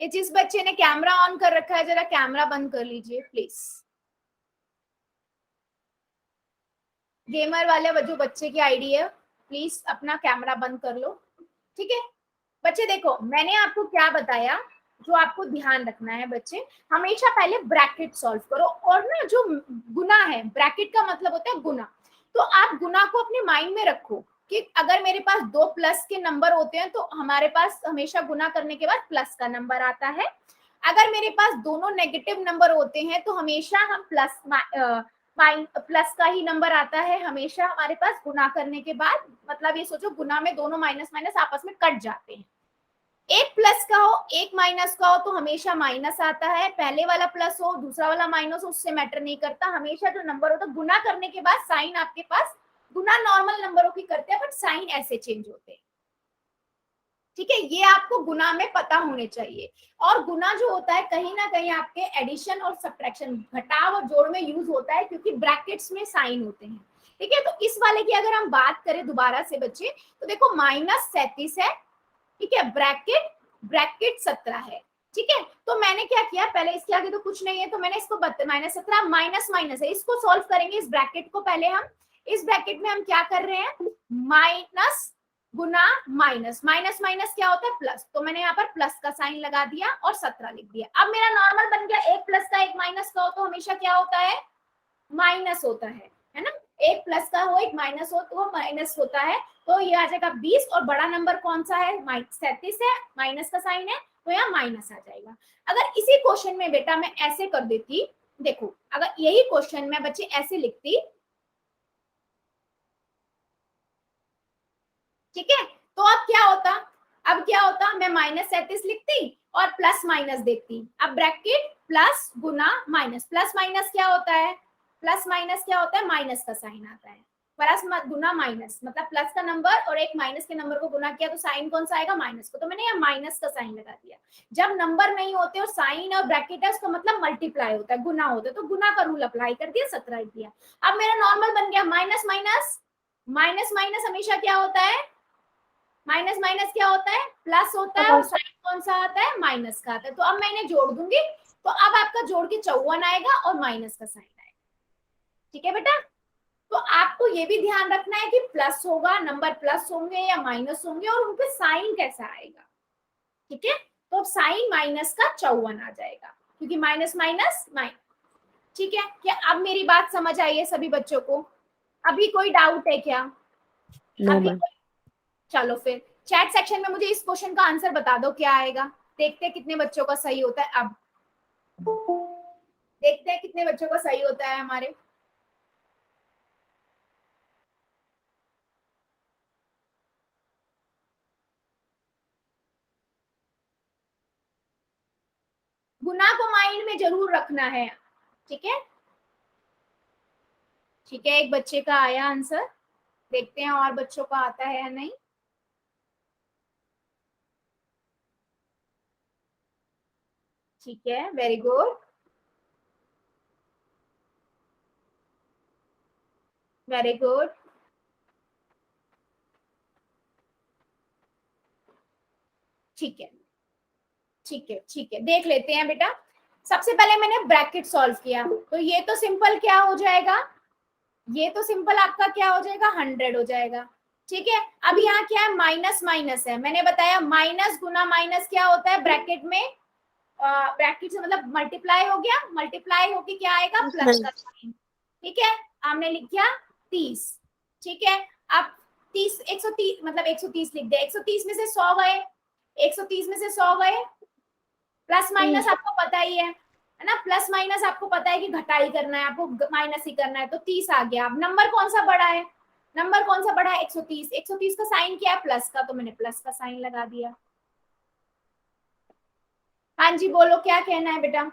ये जिस बच्चे ने कैमरा ऑन कर रखा है जरा कैमरा बंद कर लीजिए प्लीज। गेमर वाले जो बच्चे की आईडी है, प्लीज अपना कैमरा बंद कर लो। ठीक है बच्चे, देखो मैंने आपको क्या बताया, जो आपको ध्यान रखना है बच्चे, हमेशा पहले ब्रैकेट सॉल्व करो। और ना जो गुना है, ब्रैकेट का मतलब होता है गुना, तो आप गुना को अपने माइंड में रखो कि अगर मेरे पास 2 प्लस के नंबर होते हैं तो हमारे पास हमेशा गुना करने के बाद प्लस का नंबर आता है। अगर मेरे पास दोनों नेगेटिव नंबर होते हैं तो हमेशा हम प्लस प्लस का ही नंबर आता है हमेशा हमारे पास गुना करने के बाद। मतलब ये सोचो गुना में दोनों माइनस माइनस आपस में कट जाते हैं। एक प्लस का हो एक माइनस का हो तो हमेशा माइनस आता है, पहले वाला प्लस हो दूसरा वाला माइनस हो उससे मैटर नहीं करता, हमेशा जो नंबर होता है गुना करने के बाद साइन आपके पास गुना नॉर्मल नंबरों की करते हैं बट साइन ऐसे चेंज होते हैं। ठीक है, ये आपको गुना में पता होने चाहिए। और गुना जो होता है कहीं ना कहीं आपके एडिशन और सब्ट्रैक्शन घटाव और जोड़ में यूज होता है क्योंकि ब्रैकेट्स में साइन होते हैं। ठीक है, तो इस वाले की अगर हम बात करें दोबारा से बच्चे तो देखो -37 है, ठीक है, ब्रैकेट 17 है। ठीक है, तो मैंने क्या किया, पहले इसके आगे तो कुछ नहीं है तो मैंने इसको -17 माइनस माइनस है, इसको सॉल्व करेंगे इस ब्रैकेट को। पहले हम इस ब्रैकेट में हम क्या कर रहे हैं, माइनस गुना माइनस, माइनस माइनस क्या होता है प्लस, तो मैंने यहाँ पर प्लस का साइन लगा दिया और 17 लिख दिया। अब मेरा नॉर्मल बन गया, एक प्लस का एक माइनस का हो तो हमेशा क्या होता है, माइनस होता है ना, एक प्लस का हो एक माइनस हो तो वो माइनस होता है। तो ये आ जाएगा 20 और बड़ा नंबर कौन सा है, 37 है, माइनस का साइन है तो यहाँ माइनस आ जाएगा। अगर इसी क्वेश्चन में बेटा मैं ऐसे कर देती, देखो अगर यही क्वेश्चन में बच्चे ऐसे लिखती, ठीक है, तो अब क्या होता, मैं -37 लिखती और प्लस माइनस देखती। अब ब्रैकेट प्लस गुना माइनस, प्लस माइनस क्या होता है, प्लस माइनस क्या होता है, माइनस का साइन आता है, प्लस गुना माइनस मतलब प्लस का नंबर और एक माइनस के नंबर को गुना किया तो साइन कौन सा आएगा, माइनस को, तो मैंने यहाँ माइनस का साइन लगा दिया। जब नंबर नहीं होते और साइन और ब्रैकेट है उसका मतलब मल्टीप्लाई होता है, गुना होता है, तो गुना का रूल अप्लाई कर दिया, 17 लिख दिया। अब मेरा नॉर्मल बन गया माइनस माइनस, माइनस माइनस हमेशा क्या होता है, माइनस माइनस क्या होता है, प्लस होता है और साइन कौन सा आता है, माइनस का आता है। तो अब मैं इन्हें जोड़ दूंगी तो अब आपका जोड़ के 54 आएगा और माइनस का साइन आएगा। ठीक है बेटा, तो आपको ये भी ध्यान रखना है कि प्लस होगा, नंबर प्लस होंगे या माइनस होंगे और उनपे साइन कैसा आएगा। ठीक है, तो साइन माइनस का 54 आ जाएगा क्योंकि माइनस माइनस माइनस। ठीक है, क्या अब मेरी बात समझ आई है सभी बच्चों को, अभी कोई डाउट है क्या? अभी चलो फिर चैट सेक्शन में मुझे इस क्वेश्चन का आंसर बता दो क्या आएगा, देखते हैं कितने बच्चों का सही होता है। अब देखते हैं कितने बच्चों का सही होता है हमारे। गुना को माइंड में जरूर रखना है। ठीक है, ठीक है, एक बच्चे का आया आंसर, देखते हैं और बच्चों का आता है या नहीं। ठीक है, वेरी गुड, वेरी गुड। ठीक है, ठीक है, ठीक है, देख लेते हैं बेटा। सबसे पहले मैंने ब्रैकेट सॉल्व किया तो ये तो सिंपल क्या हो जाएगा, ये तो सिंपल आपका क्या हो जाएगा, 100 हो जाएगा। ठीक है, अब यहाँ क्या है, माइनस माइनस है, मैंने बताया माइनस गुना माइनस क्या होता है ब्रैकेट में, ब्रैकेट से मतलब मल्टीप्लाई हो गया, मल्टीप्लाई होके क्या आएगा, प्लस का साइन। ठीक है, हमने लिख दिया 30। ठीक है, अब 30 130 मतलब 130 लिख दिया, 130 में से 100 गए, 130 में से 100 गए, प्लस माइनस आपको पता ही है ना, प्लस माइनस आपको पता है कि घटाई करना है, आपको माइनस ही करना है, तो 30 आ गया। अब नंबर कौन सा बड़ा है, नंबर कौन सा बड़ा है, 130, 130 का साइन क्या है, प्लस का, तो मैंने प्लस का साइन लगा दिया। हाँ जी बोलो, क्या कहना है बेटा?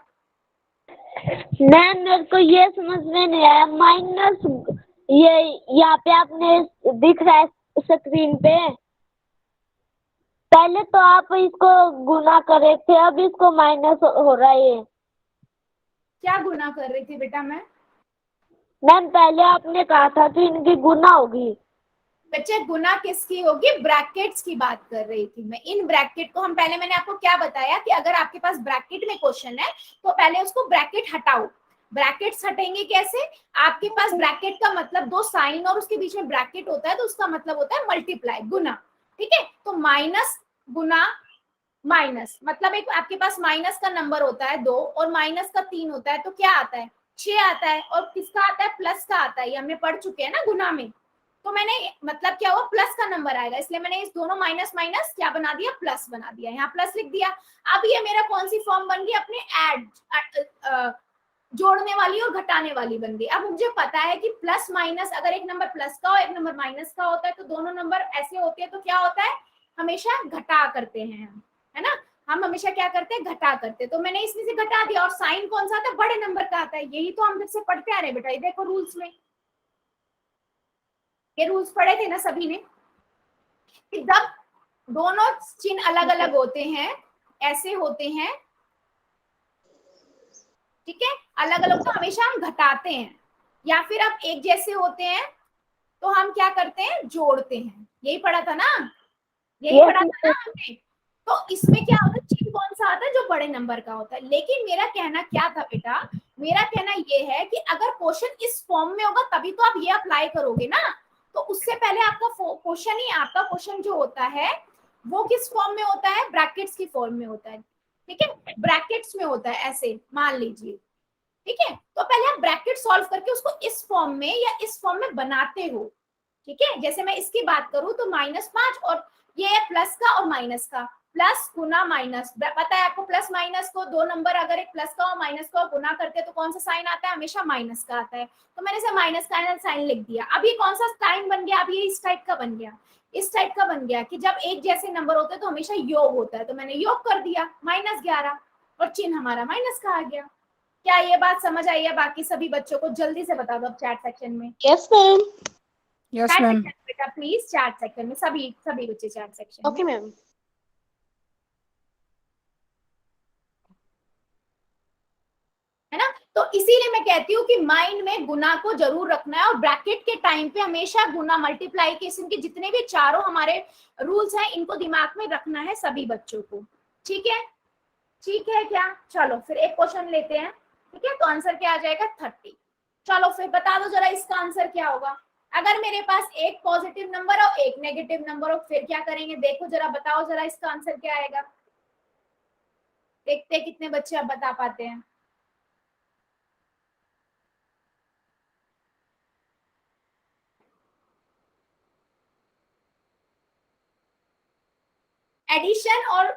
मैम मेरे को ये समझ में नहीं आया, माइनस ये यहाँ पे आपने दिख रहा है स्क्रीन पे, पहले तो आप इसको गुना कर रहे थे अब इसको माइनस हो रहा है। क्या गुना कर रही थी बेटा मैं? मैम पहले आपने कहा था कि इनकी गुना होगी। बच्चे गुना किसकी होगी, ब्रैकेट्स की बात कर रही थी मैं। इन ब्रैकेट को हम पहले, मैंने आपको क्या बताया कि अगर आपके पास ब्रैकेट में क्वेश्चन है तो पहले उसको ब्रैकेट हटाओ। ब्रैकेट्स हटेंगे कैसे, आपके पास ब्रैकेट का मतलब दो साइन और उसके बीच में ब्रैकेट होता है तो उसका मतलब होता है मल्टीप्लाई, गुना। ठीक है, तो माइनस गुना माइनस मतलब एक आपके पास माइनस का नंबर होता है 2 और माइनस का 3 होता है तो क्या आता है, 6 आता है, और किसका आता है, प्लस का आता है, ये हमने पढ़ चुके हैं ना गुना में। तो मैंने मतलब क्या हुआ, प्लस का नंबर आएगा, इसलिए मैंने इस दोनों माइनस माइनस क्या बना दिया, प्लस बना दिया, यहाँ प्लस लिख दिया। अब ये मेरा कौन सी फॉर्म बन गई, अपने ऐड जोड़ने वाली और घटाने वाली बन गई। अब मुझे पता है कि प्लस माइनस, अगर एक नंबर प्लस का और एक नंबर माइनस का होता है तो दोनों नंबर ऐसे होते हैं, तो क्या होता है, हमेशा घटा करते हैं हम, है ना, हम हमेशा क्या करते हैं, घटा करते हैं। तो मैंने इसमें से घटा दिया, और साइन कौन सा आता है, बड़े नंबर का आता है। यही तो हम जब से पढ़ते आ रहे हैं बेटा, ये देखो रूल्स में, ये रूल्स पढ़े थे ना सभी ने, कि जब दोनों चिन्ह अलग अलग होते हैं, ऐसे होते हैं, ठीक है, अलग अलग, तो हमेशा हम घटाते हैं, या फिर अब एक जैसे होते हैं तो हम क्या करते हैं, जोड़ते हैं। यही पढ़ा था ना, यही Yes, पढ़ा था ना हमने। तो इसमें क्या होता है, चिन्ह कौन सा आता है, जो बड़े नंबर का होता है। लेकिन मेरा कहना क्या था बेटा, मेरा कहना ये है कि अगर क्वेश्चन इस फॉर्म में होगा तभी तो आप ये अप्लाई करोगे ना। तो उससे पहले आपका क्वेश्चन ही, आपका क्वेश्चन जो होता है वो किस फॉर्म में होता है, ब्रैकेट्स की फॉर्म में होता है, ठीक है, ब्रैकेट्स में होता है, ऐसे मान लीजिए, ठीक है। तो पहले आप ब्रैकेट सॉल्व करके उसको इस फॉर्म में या इस फॉर्म में बनाते हो, ठीक है। जैसे मैं इसकी बात करूं तो -5, और ये है प्लस का और माइनस का, प्लस गुना माइनस, पता है आपको प्लस माइनस को, दो नंबर अगर एक प्लस का और माइनस का गुना करते हैं तो कौन सा साइन आता है, हमेशा माइनस का आता है। तो मैंने इसे माइनस का साइन लिख दिया। अब ये कौन सा साइन बन गया, अब ये इस टाइप का बन गया, इस टाइप का बन गया कि जब एक जैसे नंबर होते हैं तो हमेशा योग होता है, तो मैंने योग कर दिया -11, और चिन्ह हमारा माइनस का आ गया। क्या ये बात समझ आई है बाकी सभी बच्चों को? जल्दी से बता दो अब चैट सेक्शन में। Yes, ma'am. Yes, ma'am. बेटा प्लीज चैट सेक्शन में, सभी सभी बच्चे चैट सेक्शन Okay, में। ma'am. है ना, तो इसीलिए मैं कहती हूँ कि माइंड में गुना को जरूर रखना है, और ब्रैकेट के टाइम पे हमेशा गुना, मल्टीप्लाइकेशन के जितने भी चारों हमारे रूल्स हैं इनको दिमाग में रखना है सभी बच्चों को, ठीक है, ठीक है क्या? चलो फिर एक क्वेश्चन लेते हैं, ठीक है। तो आंसर क्या आ जाएगा, 30। चलो फिर बता दो जरा इसका आंसर क्या होगा। अगर मेरे पास एक पॉजिटिव नंबर और एक नेगेटिव नंबर हो, फिर क्या करेंगे, देखो जरा, बताओ जरा इसका आंसर क्या आएगा। देखते हैं कितने बच्चे अब बता पाते हैं। एडिशन और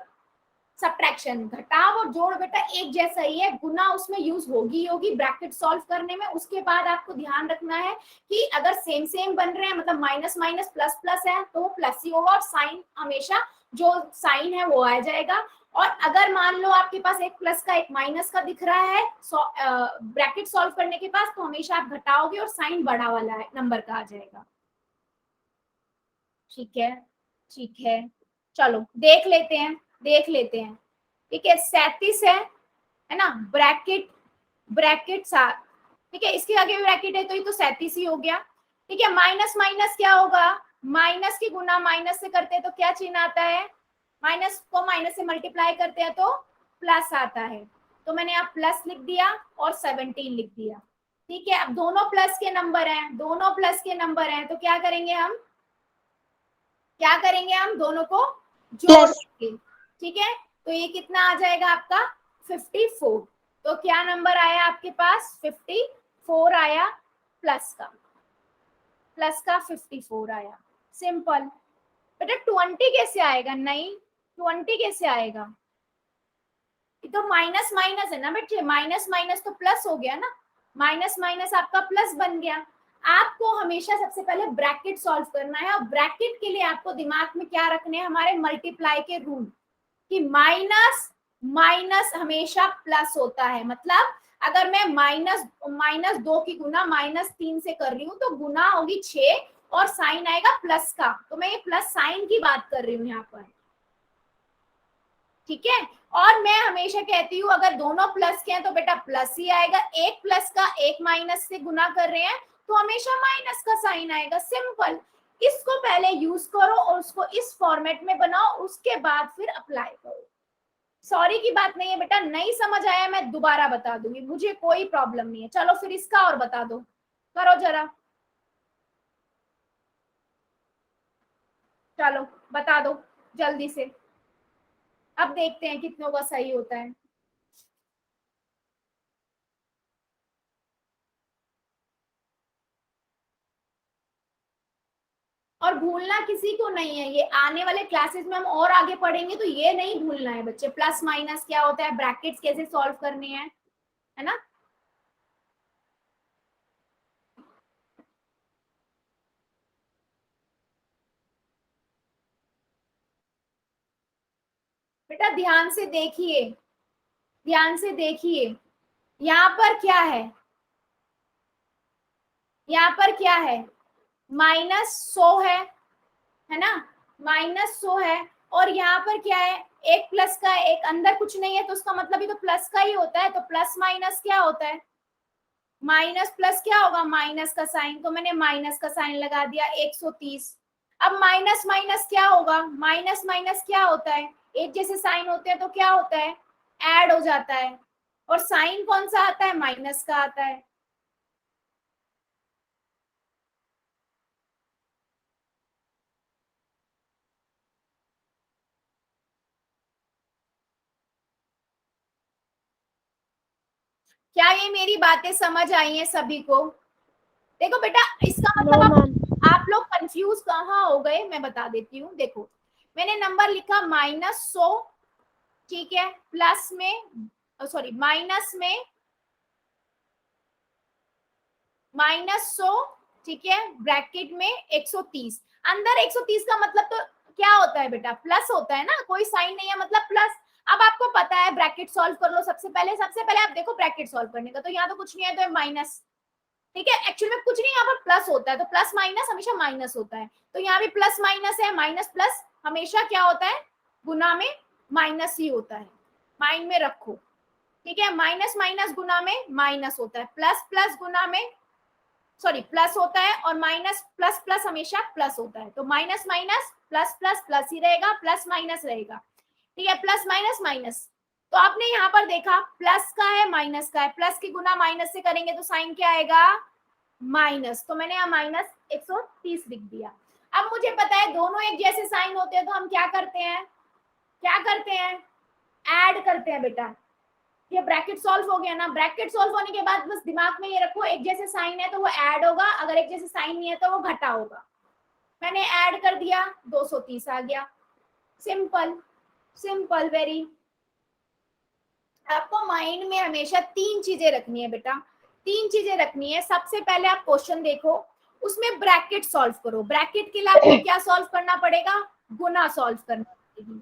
सब्ट्रैक्शन, घटाव और जोड़ बेटा एक जैसा ही है, गुना उसमें यूज होगी ब्रैकेट सॉल्व करने में। उसके बाद आपको ध्यान रखना है कि अगर सेम सेम बन रहे हैं, मतलब माइनस माइनस प्लस प्लस है तो वो प्लस ही होगा, और साइन हमेशा जो साइन है वो आ जाएगा। और अगर मान लो आपके पास एक प्लस का एक माइनस का दिख रहा है ब्रैकेट सॉल्व करने के पास, तो हमेशा आप घटाओगे और साइन बड़ा वाला है नंबर का आ जाएगा, ठीक है, ठीक है। चलो देख लेते हैं, देख लेते हैं, ठीक है। 37 है ना, ब्रैकेट ब्रैकेट 7, ठीक है, इसके आगे भी ब्रैकेट है तो ये तो 37 ही हो गया, ठीक है। माइनस माइनस क्या होगा, माइनस की गुना माइनस से करते हैं तो क्या चिन्ह आता है, माइनस को माइनस से मल्टीप्लाई करते हैं तो प्लस आता है। तो मैंने यहाँ प्लस लिख दिया और 17 लिख दिया, ठीक है। अब दोनों प्लस के नंबर हैं, दोनों प्लस के नंबर हैं, तो क्या करेंगे हम, क्या करेंगे हम, दोनों को जोड़ देंगे, ठीक है। तो ये कितना आ जाएगा आपका 54। तो क्या नंबर आया आपके पास, 54 आया, प्लस का 54 आया। सिंपल बेटा। 20 कैसे आएगा, नहीं 20 कैसे आएगा, ये तो माइनस माइनस है ना बेटे, माइनस माइनस तो प्लस हो गया ना, माइनस माइनस आपका प्लस बन गया। आपको हमेशा सबसे पहले ब्रैकेट सॉल्व करना है, और ब्रैकेट के लिए आपको दिमाग में क्या रखने हैं, हमारे मल्टीप्लाई के रूल, कि माइनस माइनस हमेशा प्लस होता है। मतलब अगर मैं माइनस 2 की गुना -3 से कर रही हूँ तो गुना होगी 6 और साइन आएगा प्लस का, तो मैं ये प्लस साइन की बात कर रही हूँ यहाँ पर, ठीक है। और मैं हमेशा कहती हूँ अगर दोनों प्लस के हैं तो बेटा प्लस ही आएगा, एक प्लस का एक माइनस से गुना कर रहे हैं तो हमेशा माइनस का साइन आएगा। सिंपल, इसको पहले यूज करो और उसको इस फॉर्मेट में बनाओ, उसके बाद फिर अप्लाई करो। सॉरी की बात नहीं है बेटा, नहीं समझ आया मैं दोबारा बता दूंगी, मुझे कोई प्रॉब्लम नहीं है। चलो फिर इसका और बता दो, करो जरा, चलो बता दो जल्दी से। अब देखते हैं कितनों का सही होता है। और भूलना किसी को नहीं है, ये आने वाले क्लासेस में हम और आगे पढ़ेंगे तो ये नहीं भूलना है बच्चे, प्लस माइनस क्या होता है, ब्रैकेट्स कैसे सॉल्व करने हैं, है ना। बेटा ध्यान से देखिए, ध्यान से देखिए, यहाँ पर क्या है, यहाँ पर क्या है, -100 है ना, -100 है। और यहाँ पर क्या है, एक प्लस का है, एक अंदर कुछ नहीं है, तो उसका मतलब ही तो प्लस का ही होता है। तो प्लस माइनस क्या होता है, माइनस प्लस क्या होगा, माइनस का साइन। तो मैंने माइनस का साइन लगा दिया 130। अब माइनस माइनस क्या होगा, माइनस माइनस क्या होता है, एक जैसे साइन होते हैं तो क्या होता है, ऐड हो जाता है। और साइन कौन सा आता है, माइनस का आता है। क्या ये मेरी बातें समझ आई हैं सभी को? देखो बेटा, इसका मतलब आप लोग कंफ्यूज कहाँ हो गए, मैं बता देती हूँ। देखो, मैंने नंबर लिखा -100, ठीक है, प्लस में, सॉरी माइनस में -100, ठीक है, ब्रैकेट में 130। अंदर 130 का मतलब तो क्या होता है बेटा, प्लस होता है ना, कोई साइन नहीं है मतलब प्लस। अब आपको पता है, ब्रैकेट सॉल्व कर लो। सबसे पहले आप देखो ब्रैकेट सॉल्व करने का, तो यहाँ तो कुछ नहीं है, तो माइनस, ठीक है, एक्चुअली में कुछ नहीं, यहाँ पर प्लस होता है, तो प्लस माइनस हमेशा माइनस होता है। तो यहाँ भी प्लस माइनस है, माइनस प्लस हमेशा क्या होता है, गुना में माइनस ही होता है, माइंड में रखो, ठीक है। माइनस माइनस गुना में माइनस होता है, प्लस प्लस गुना में, सॉरी प्लस होता है, और माइनस प्लस प्लस हमेशा प्लस होता है। तो minus minus plus plus plus ही रहेगा, प्लस माइनस रहेगा, ठीक है, प्लस माइनस माइनस। तो आपने यहाँ पर देखा प्लस का है माइनस का है, प्लस की गुना माइनस से करेंगे तो साइन क्या आएगा, माइनस। तो मैंने यहाँ -130 लिख दिया। अब मुझे पता है दोनों एक जैसे साइन होते हैं, तो हम क्या करते हैं, क्या करते हैं, ऐड करते हैं बेटा। ये ब्रैकेट सॉल्व हो गया ना, ब्रैकेट सॉल्व होने के बाद बस दिमाग में ये रखो, एक जैसे साइन है तो वो ऐड होगा, अगर एक जैसे साइन नहीं है तो वो घटा होगा। मैंने ऐड कर दिया, 230 आ गया। Simple, simple very. आपको माइंड में हमेशा 3 चीजें रखनी है बेटा, 3 चीजें रखनी है। सबसे पहले आप क्वेश्चन देखो, उसमें ब्रैकेट सॉल्व करो। ब्रैकेट के लिए आपको क्या सॉल्व करना पड़ेगा, गुना सॉल्व करना पड़ेगी,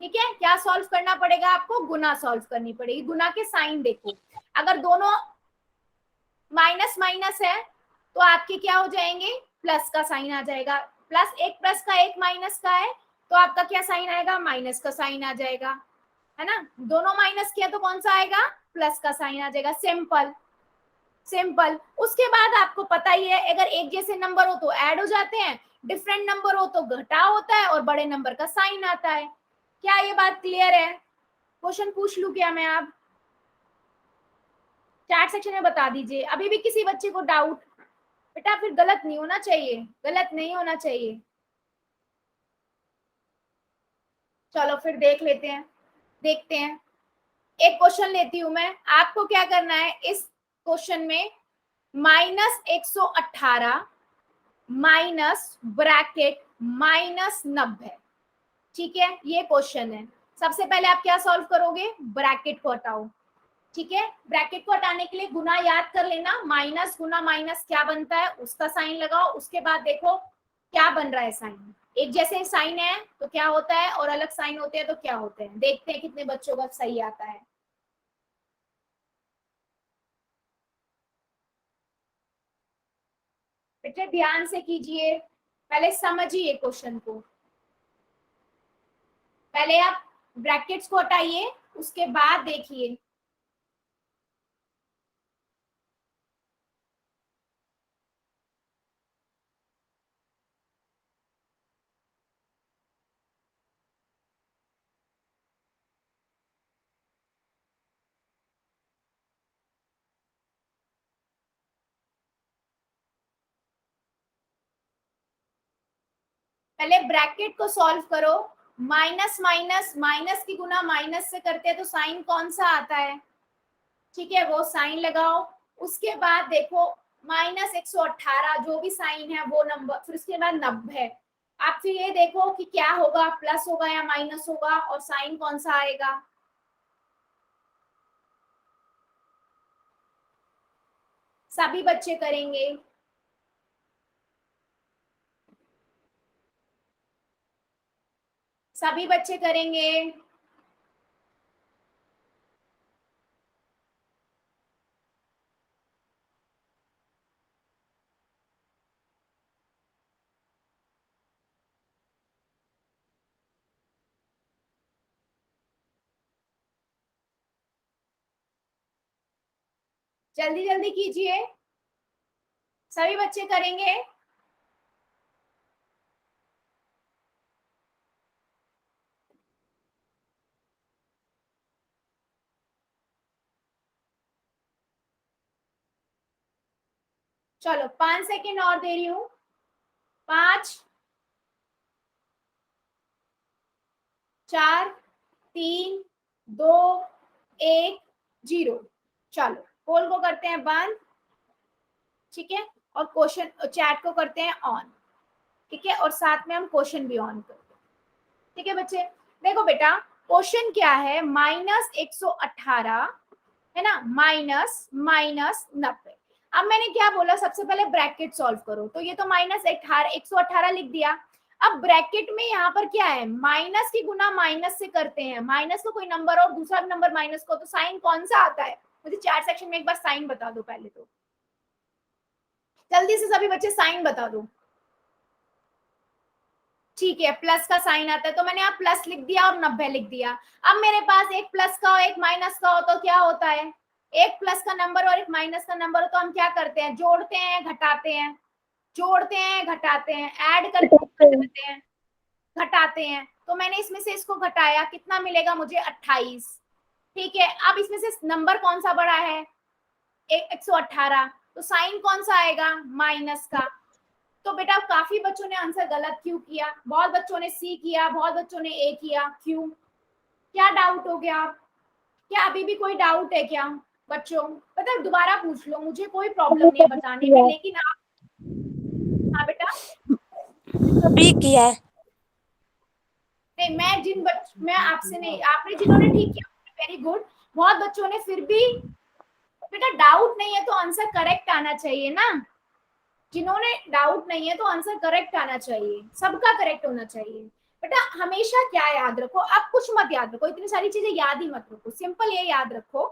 ठीक है। क्या सॉल्व करना पड़ेगा आपको, गुना सॉल्व करनी पड़ेगी। गुना के साइन देखो, अगर दोनों माइनस माइनस है तो आपके क्या हो जाएंगे, प्लस का साइन आ जाएगा। प्लस एक प्लस का एक माइनस का है, तो आपका क्या साइन आएगा, माइनस का साइन आ जाएगा, है ना। दोनों माइनस किया तो कौन सा आएगा, प्लस का साइन आ जाएगा। Simple, simple. उसके बाद आपको पता ही है, अगर एक जैसे नंबर हो तो ऐड हो जाते हैं, डिफरेंट नंबर हो तो घटा होता है, और बड़े नंबर का साइन आता है। क्या ये बात क्लियर है? क्वेश्चन पूछ लूं क्या मैं? आप चैट सेक्शन में बता दीजिए, अभी भी किसी बच्चे को डाउट। बेटा फिर गलत नहीं होना चाहिए, गलत नहीं होना चाहिए। चलो फिर देख लेते हैं, देखते हैं। एक क्वेश्चन लेती हूं मैं, आपको क्या करना है इस क्वेश्चन में, -118 माइनस ब्रैकेट -90, ठीक है, ये क्वेश्चन है। सबसे पहले आप क्या सॉल्व करोगे, ब्रैकेट को हटाओ, ठीक है। ब्रैकेट को हटाने के लिए गुना याद कर लेना, माइनस गुना माइनस क्या बनता है उसका साइन लगाओ। उसके बाद देखो क्या बन रहा है साइन, एक जैसे साइन है तो क्या होता है, और अलग साइन होते हैं तो क्या होते हैं। देखते हैं कितने बच्चों का सही आता है। बेटे ध्यान से कीजिए, पहले समझिए क्वेश्चन को, पहले आप ब्रैकेट्स को हटाइए, उसके बाद देखिए। पहले ब्रैकेट को सॉल्व करो। माइनस माइनस, माइनस की गुना माइनस से करते हैं तो साइन कौन सा आता है, ठीक है, वो साइन लगाओ। उसके बाद देखो -118 जो भी साइन है वो नंबर, फिर उसके बाद 90। आप फिर ये देखो कि क्या होगा, प्लस होगा या माइनस होगा, और साइन कौन सा आएगा। सभी बच्चे करेंगे, सभी बच्चे करेंगे। जल्दी जल्दी कीजिए, सभी बच्चे करेंगे। चलो 5 सेकेंड और दे रही हूँ। 5 4 3 2 1 0। चलो पोल को करते हैं बंद, ठीक है, और क्वेश्चन चैट को करते हैं ऑन, ठीक है, और साथ में हम क्वेश्चन भी ऑन करते हैं, ठीक है बच्चे। देखो बेटा क्वेश्चन क्या है, -118 है ना, -90। अब मैंने क्या बोला, सबसे पहले ब्रैकेट सॉल्व करो, तो ये तो -118 लिख दिया। अब ब्रैकेट में यहाँ पर क्या है, माइनस की गुना माइनस से करते हैं, माइनस को कोई नंबर और दूसरा नंबर माइनस को, तो साइन कौन सा आता है, मुझे चैट सेक्शन में एक बार साइन बता दो पहले, तो जल्दी से सभी बच्चे साइन बता दो। ठीक है, प्लस का साइन आता है, तो मैंने यहाँ प्लस लिख दिया और 90 लिख दिया। अब मेरे पास एक प्लस का हो एक माइनस का हो, तो क्या होता है, एक प्लस का नंबर और एक माइनस का नंबर हो तो हम क्या करते हैं, जोड़ते हैं घटाते हैं, जोड़ते हैं घटाते हैं, ऐड करते हैं घटाते हैं। तो मैंने इसमें से इसको घटाया, कितना मिलेगा मुझे, 28। ठीक है, अब इसमें से नंबर कौन सा बड़ा है, 118, तो साइन कौन सा आएगा, माइनस का। तो बेटा काफी बच्चों ने आंसर गलत क्यों किया, बहुत बच्चों ने सी किया, बहुत बच्चों ने ए किया, क्यों, क्या डाउट हो गया, क्या अभी भी कोई डाउट है क्या बच्चों, पता है दोबारा पूछ लो, मुझे कोई प्रॉब्लम नहीं है बताने में, लेकिन आप, हाँ बेटा भी किया है। नहीं, मैं आपसे नहीं, आपने जिन्होंने ठीक किया वेरी गुड, बहुत बच्चों ने फिर भी, बेटा डाउट नहीं है तो आंसर करेक्ट आना चाहिए ना, जिन्होंने डाउट नहीं है तो आंसर करेक्ट आना चाहिए, सबका करेक्ट होना चाहिए। बेटा हमेशा क्या याद रखो, अब कुछ मत याद रखो, इतनी सारी चीजें याद ही मत रखो, सिंपल ये याद रखो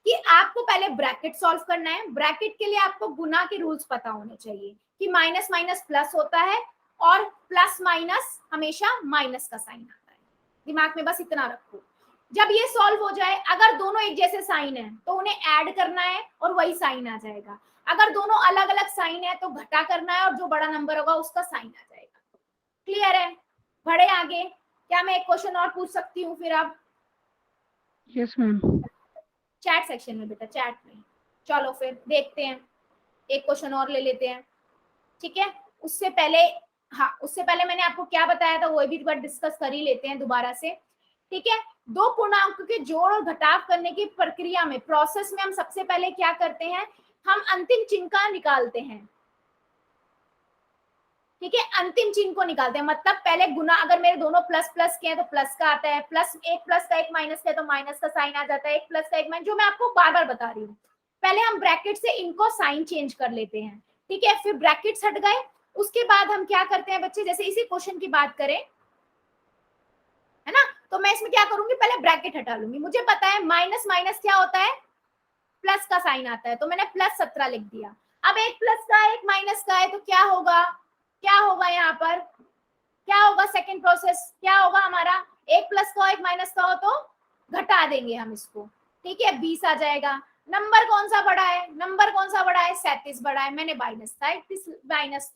कि आपको पहले ब्रैकेट सॉल्व करना है, ब्रैकेट के लिए आपको गुना के रूल्स पता होने चाहिए कि माइनस माइनस प्लस होता है और प्लस माइनस हमेशा माइनस का साइन आता है, दिमाग में बस इतना रखो। जब ये सॉल्व हो जाए, अगर दोनों एक जैसे साइन है तो उन्हें ऐड करना है और वही साइन आ जाएगा, अगर दोनों अलग अलग साइन है तो घटा करना है और जो बड़ा नंबर होगा उसका साइन आ जाएगा। क्लियर है, बढ़े आगे, क्या मैं एक क्वेश्चन और पूछ सकती हूँ फिर अब, यस मैम। चैट सेक्शन में बेटा, चैट में। चलो फिर देखते हैं, एक क्वेश्चन और ले लेते हैं, ठीक है। उससे पहले, हाँ उससे पहले मैंने आपको क्या बताया था वो भी एक बार डिस्कस कर ही लेते हैं दोबारा से, ठीक है। दो पूर्णांक के जोड़ और घटाव करने की प्रक्रिया में, प्रोसेस में हम सबसे पहले क्या करते हैं, हम अंतिम चिन्ह का निकालते हैं, ठीक है, अंतिम चिन्ह को निकालते हैं, मतलब पहले गुना, अगर मेरे दोनों प्लस प्लस के हैं तो प्लस का आता है, प्लस का एक माइनस का है तो माइनस का साइन आ जाता है, एक प्लस का एक माइनस, जो मैं आपको बार बार बता रही हूँ। पहले हम ब्रैकेट से इनको साइन चेंज कर लेते हैं, ठीक है, फिर ब्रैकेट्स हट गए, उसके बाद हम क्या करते हैं बच्चे, जैसे इसी क्वेश्चन की बात करें, है ना, तो मैं इसमें क्या करूंगी, पहले ब्रैकेट हटा लूंगी, मुझे पता है माइनस माइनस क्या होता है, प्लस का साइन आता है, तो मैंने +17 लिख दिया। अब एक प्लस का एक माइनस का है तो क्या होगा, क्या होगा यहाँ पर, क्या होगा, सेकंड प्रोसेस क्या होगा हमारा, एक प्लस का हो एक माइनस का हो तो घटा देंगे हम इसको, ठीक है, 20 आ जाएगा। नंबर कौन सा बड़ा है, नंबर कौन सा बड़ा है, 37 बड़ा है, मैंने माइनस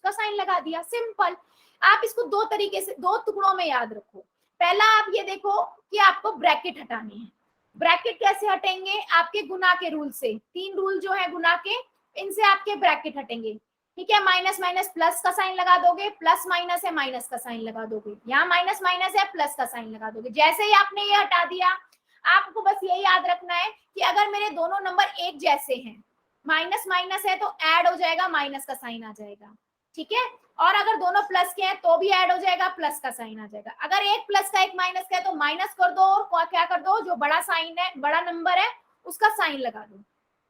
का साइन लगा दिया, सिंपल। आप इसको दो तरीके से, दो टुकड़ों में याद रखो। पहला आप ये देखो कि आपको ब्रैकेट हटाने हैं, ब्रैकेट कैसे हटेंगे, आपके गुना के रूल से, 3 रूल जो है गुना के, इनसे आपके ब्रैकेट हटेंगे, ठीक है। माइनस माइनस प्लस का साइन लगा दोगे, प्लस माइनस है माइनस का साइन लगा दोगे, यहाँ माइनस माइनस है प्लस का साइन लगा दोगे। जैसे ही आपने ये हटा दिया, आपको बस यही याद रखना है कि अगर मेरे दोनों नंबर एक जैसे हैं, माइनस माइनस है तो ऐड हो जाएगा, माइनस का साइन आ जाएगा, ठीक है, और अगर दोनों प्लस के हैं तो भी ऐड हो जाएगा, प्लस का साइन आ जाएगा। अगर एक प्लस का एक माइनस का है तो माइनस कर दो और क्या कर दो, जो बड़ा साइन है, बड़ा नंबर है उसका साइन लगा दो,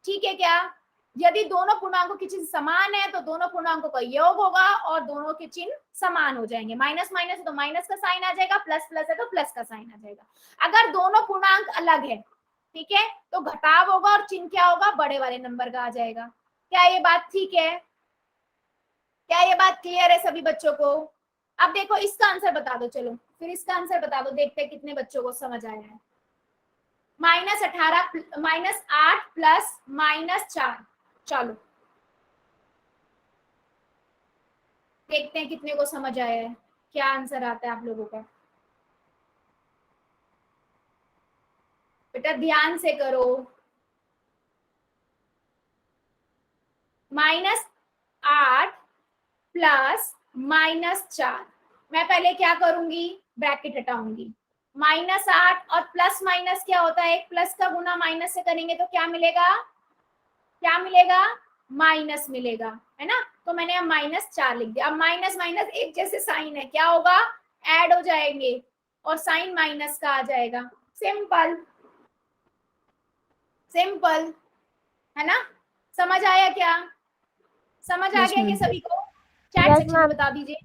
ठीक है क्या। यदि दोनों पूर्णांकों की चिन्ह समान है तो दोनों पूर्णांकों का योग होगा और दोनों के चिन्ह समान हो जाएंगे, माइनस माइनस है तो माइनस का साइन आ जाएगा, प्लस प्लस है तो प्लस का साइन आ जाएगा। अगर दोनों पूर्णांक अलग है, ठीक है, तो घटाव होगा और चिन्ह क्या होगा, बड़े वाले नंबर का आ जाएगा। क्या ये बात ठीक है, क्या ये बात क्लियर है सभी बच्चों को। अब देखो इसका आंसर बता दो, चलो फिर इसका आंसर बता दो, देखते हैं कितने बच्चों को समझ आया है। -18 -8 प्लस -4। चलो देखते हैं कितने को समझ आया है, क्या आंसर आता है आप लोगों का। बेटा ध्यान से करो। -8 प्लस -4। मैं पहले क्या करूंगी, ब्रैकेट हटाऊंगी। -8 और प्लस माइनस क्या होता है, एक प्लस का गुना माइनस से करेंगे तो क्या मिलेगा, क्या मिलेगा, माइनस मिलेगा, है ना। तो मैंने अब -4 लिख दिया। अब माइनस माइनस एक जैसे साइन है, क्या होगा, ऐड हो जाएंगे और साइन माइनस का आ जाएगा। सिंपल सिंपल, है ना। समझ आया क्या, समझ आ Yes, गया क्या ma'am. सभी को? चैट Yes, सेक्शन में ma'am. बता दीजिए।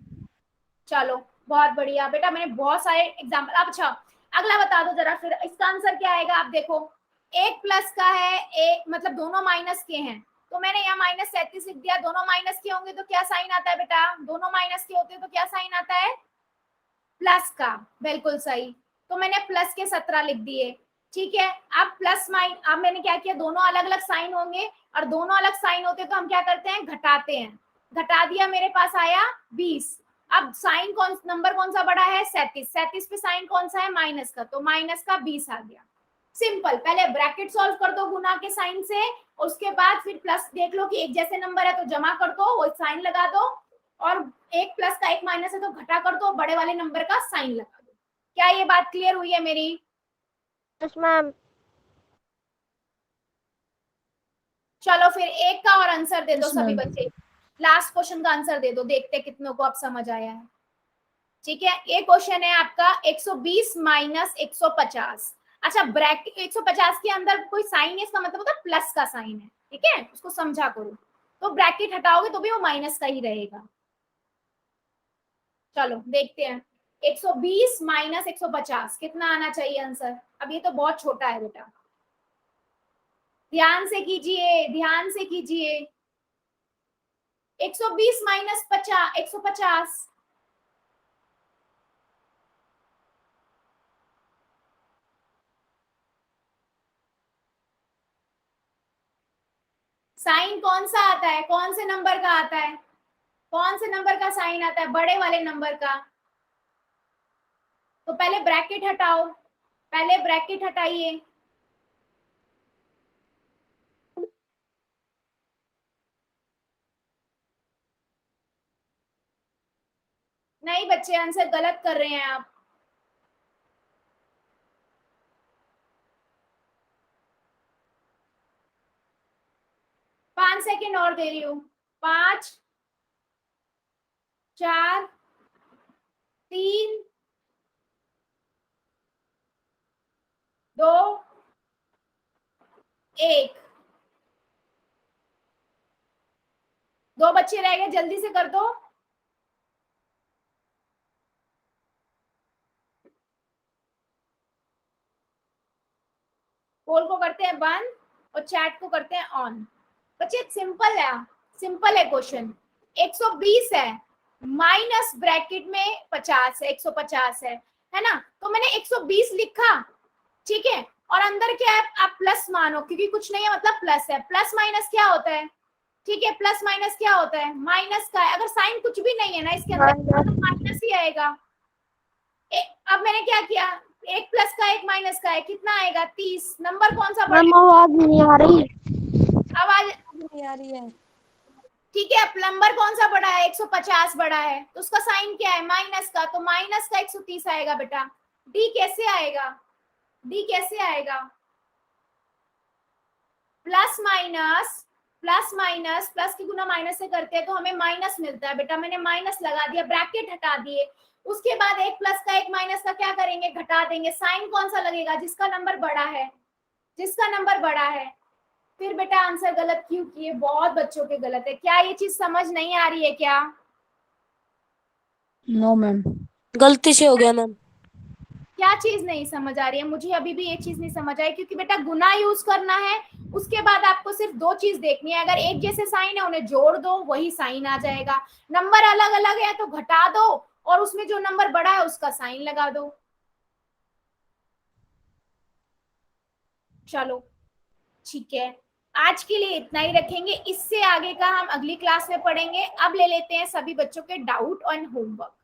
चलो बहुत बढ़िया बेटा, मैंने बहुत सारे एग्जाम्पल। अब अच्छा अगला बता दो जरा, फिर इसका आंसर क्या आएगा। आप देखो एक प्लस का है, एक मतलब दोनों माइनस के हैं, तो मैंने यहाँ -37 लिख दिया। दोनों माइनस के होंगे तो क्या साइन आता है बेटा, दोनों माइनस के होते हैं तो क्या साइन आता है, प्लस का। बिल्कुल सही, तो मैंने प्लस के 17 लिख दिए। ठीक है, अब प्लस माइन, अब मैंने क्या किया, दोनों अलग अलग साइन होंगे और दोनों अलग साइन होते तो हम क्या करते हैं, घटाते हैं। घटा दिया, मेरे पास आया 20। अब साइन कौन, नंबर कौन सा बड़ा है, 37। 37 पे साइन कौन सा है, माइनस का, तो माइनस का 20 आ गया। सिंपल, पहले ब्रैकेट सॉल्व कर दो गुना के साइन से, उसके बाद फिर प्लस देख लो कि एक जैसे नंबर है तो जमा कर दो, वो साइन लगा दो, और एक प्लस का एक माइनस है तो घटा कर दो, बड़े वाले नंबर का साइन लगा दो। क्या ये बात क्लियर हुई है मेरी? Yes, ma'am. चलो फिर एक का और आंसर दे दो Yes, सभी ma'am. बच्चे। लास्ट क्वेश्चन का आंसर दे दो, देखते कितनों को अब समझ आया है। ठीक है, ये क्वेश्चन है आपका 120 माइनस 150। अच्छा ब्रैकेट 150 के अंदर कोई साइन है, इसका मतलब होता है प्लस का साइन है। ठीक है, उसको समझा करो। तो ब्रैकेट हटाओगे तो भी वो माइनस का ही रहेगा। चलो देखते हैं 120 माइनस 150 कितना आना चाहिए आंसर। अब ये तो बहुत छोटा है बेटा, ध्यान से कीजिए, ध्यान से कीजिए। 120 माइनस 150, साइन कौन सा आता है, कौन से नंबर का आता है, कौन से नंबर का साइन आता है, बड़े वाले नंबर का। तो पहले ब्रैकेट हटाओ, पहले ब्रैकेट हटाइए। नहीं बच्चे, आंसर गलत कर रहे हैं आप। पांच सेकेंड और दे रही हूँ। 5 4 3 2 1। 2 बच्चे रह गए, जल्दी से कर दो। पोल को करते हैं बंद और चैट को करते हैं ऑन। बच्चे सिंपल है, सिंपल है क्वेश्चन। 120 है, माइनस ब्रैकेट में 50 है, 150 है ना। तो मैंने 120 लिखा, ठीक है, और अंदर क्या है, आप प्लस मानो क्योंकि कुछ नहीं है मतलब प्लस है। प्लस माइनस क्या होता है, ठीक है, प्लस माइनस क्या होता है, माइनस का है। अगर साइन कुछ भी नहीं है ना इसके अंदर तो माइनस ही आएगा। अब मैंने क्या किया, एक प्लस का एक माइनस का है, कितना आएगा, 30। नंबर कौन सा मैम बढ़ेगा, आवाज नहीं आ रही। आवाज नहीं आ रही है। ठीक है। अब नंबर कौन सा बड़ा है, 150 बड़ा है, तो उसका साइन क्या है, माइनस का, तो माइनस का 130 आएगा बेटा। डी कैसे आएगा, डी कैसे आएगा, plus minus, plus minus, plus की गुना माइनस से करते हैं तो हमें माइनस मिलता है बेटा। मैंने माइनस लगा दिया, ब्रैकेट हटा दिए, उसके बाद एक प्लस का एक माइनस का क्या करेंगे, घटा देंगे। साइन कौन सा लगेगा, जिसका नंबर बड़ा है, जिसका नंबर बड़ा है। फिर बेटा आंसर गलत क्यों किए, बहुत बच्चों के गलत है। क्या ये चीज समझ नहीं आ रही है क्या? No, ma'am. गलती से हो गया मैम। क्या चीज नहीं समझ आ रही है, मुझे अभी भी ये चीज नहीं समझ आई। क्योंकि बेटा गुना यूज करना है, उसके बाद आपको सिर्फ 2 चीज देखनी है। अगर एक जैसे साइन है उन्हें जोड़ दो, वही साइन आ जाएगा। नंबर अलग अलग है तो घटा दो, और उसमें जो नंबर बड़ा है उसका साइन लगा दो। चलो ठीक है, आज के लिए इतना ही रखेंगे, इससे आगे का हम अगली क्लास में पढ़ेंगे। अब ले लेते हैं सभी बच्चों के डाउट और होमवर्क।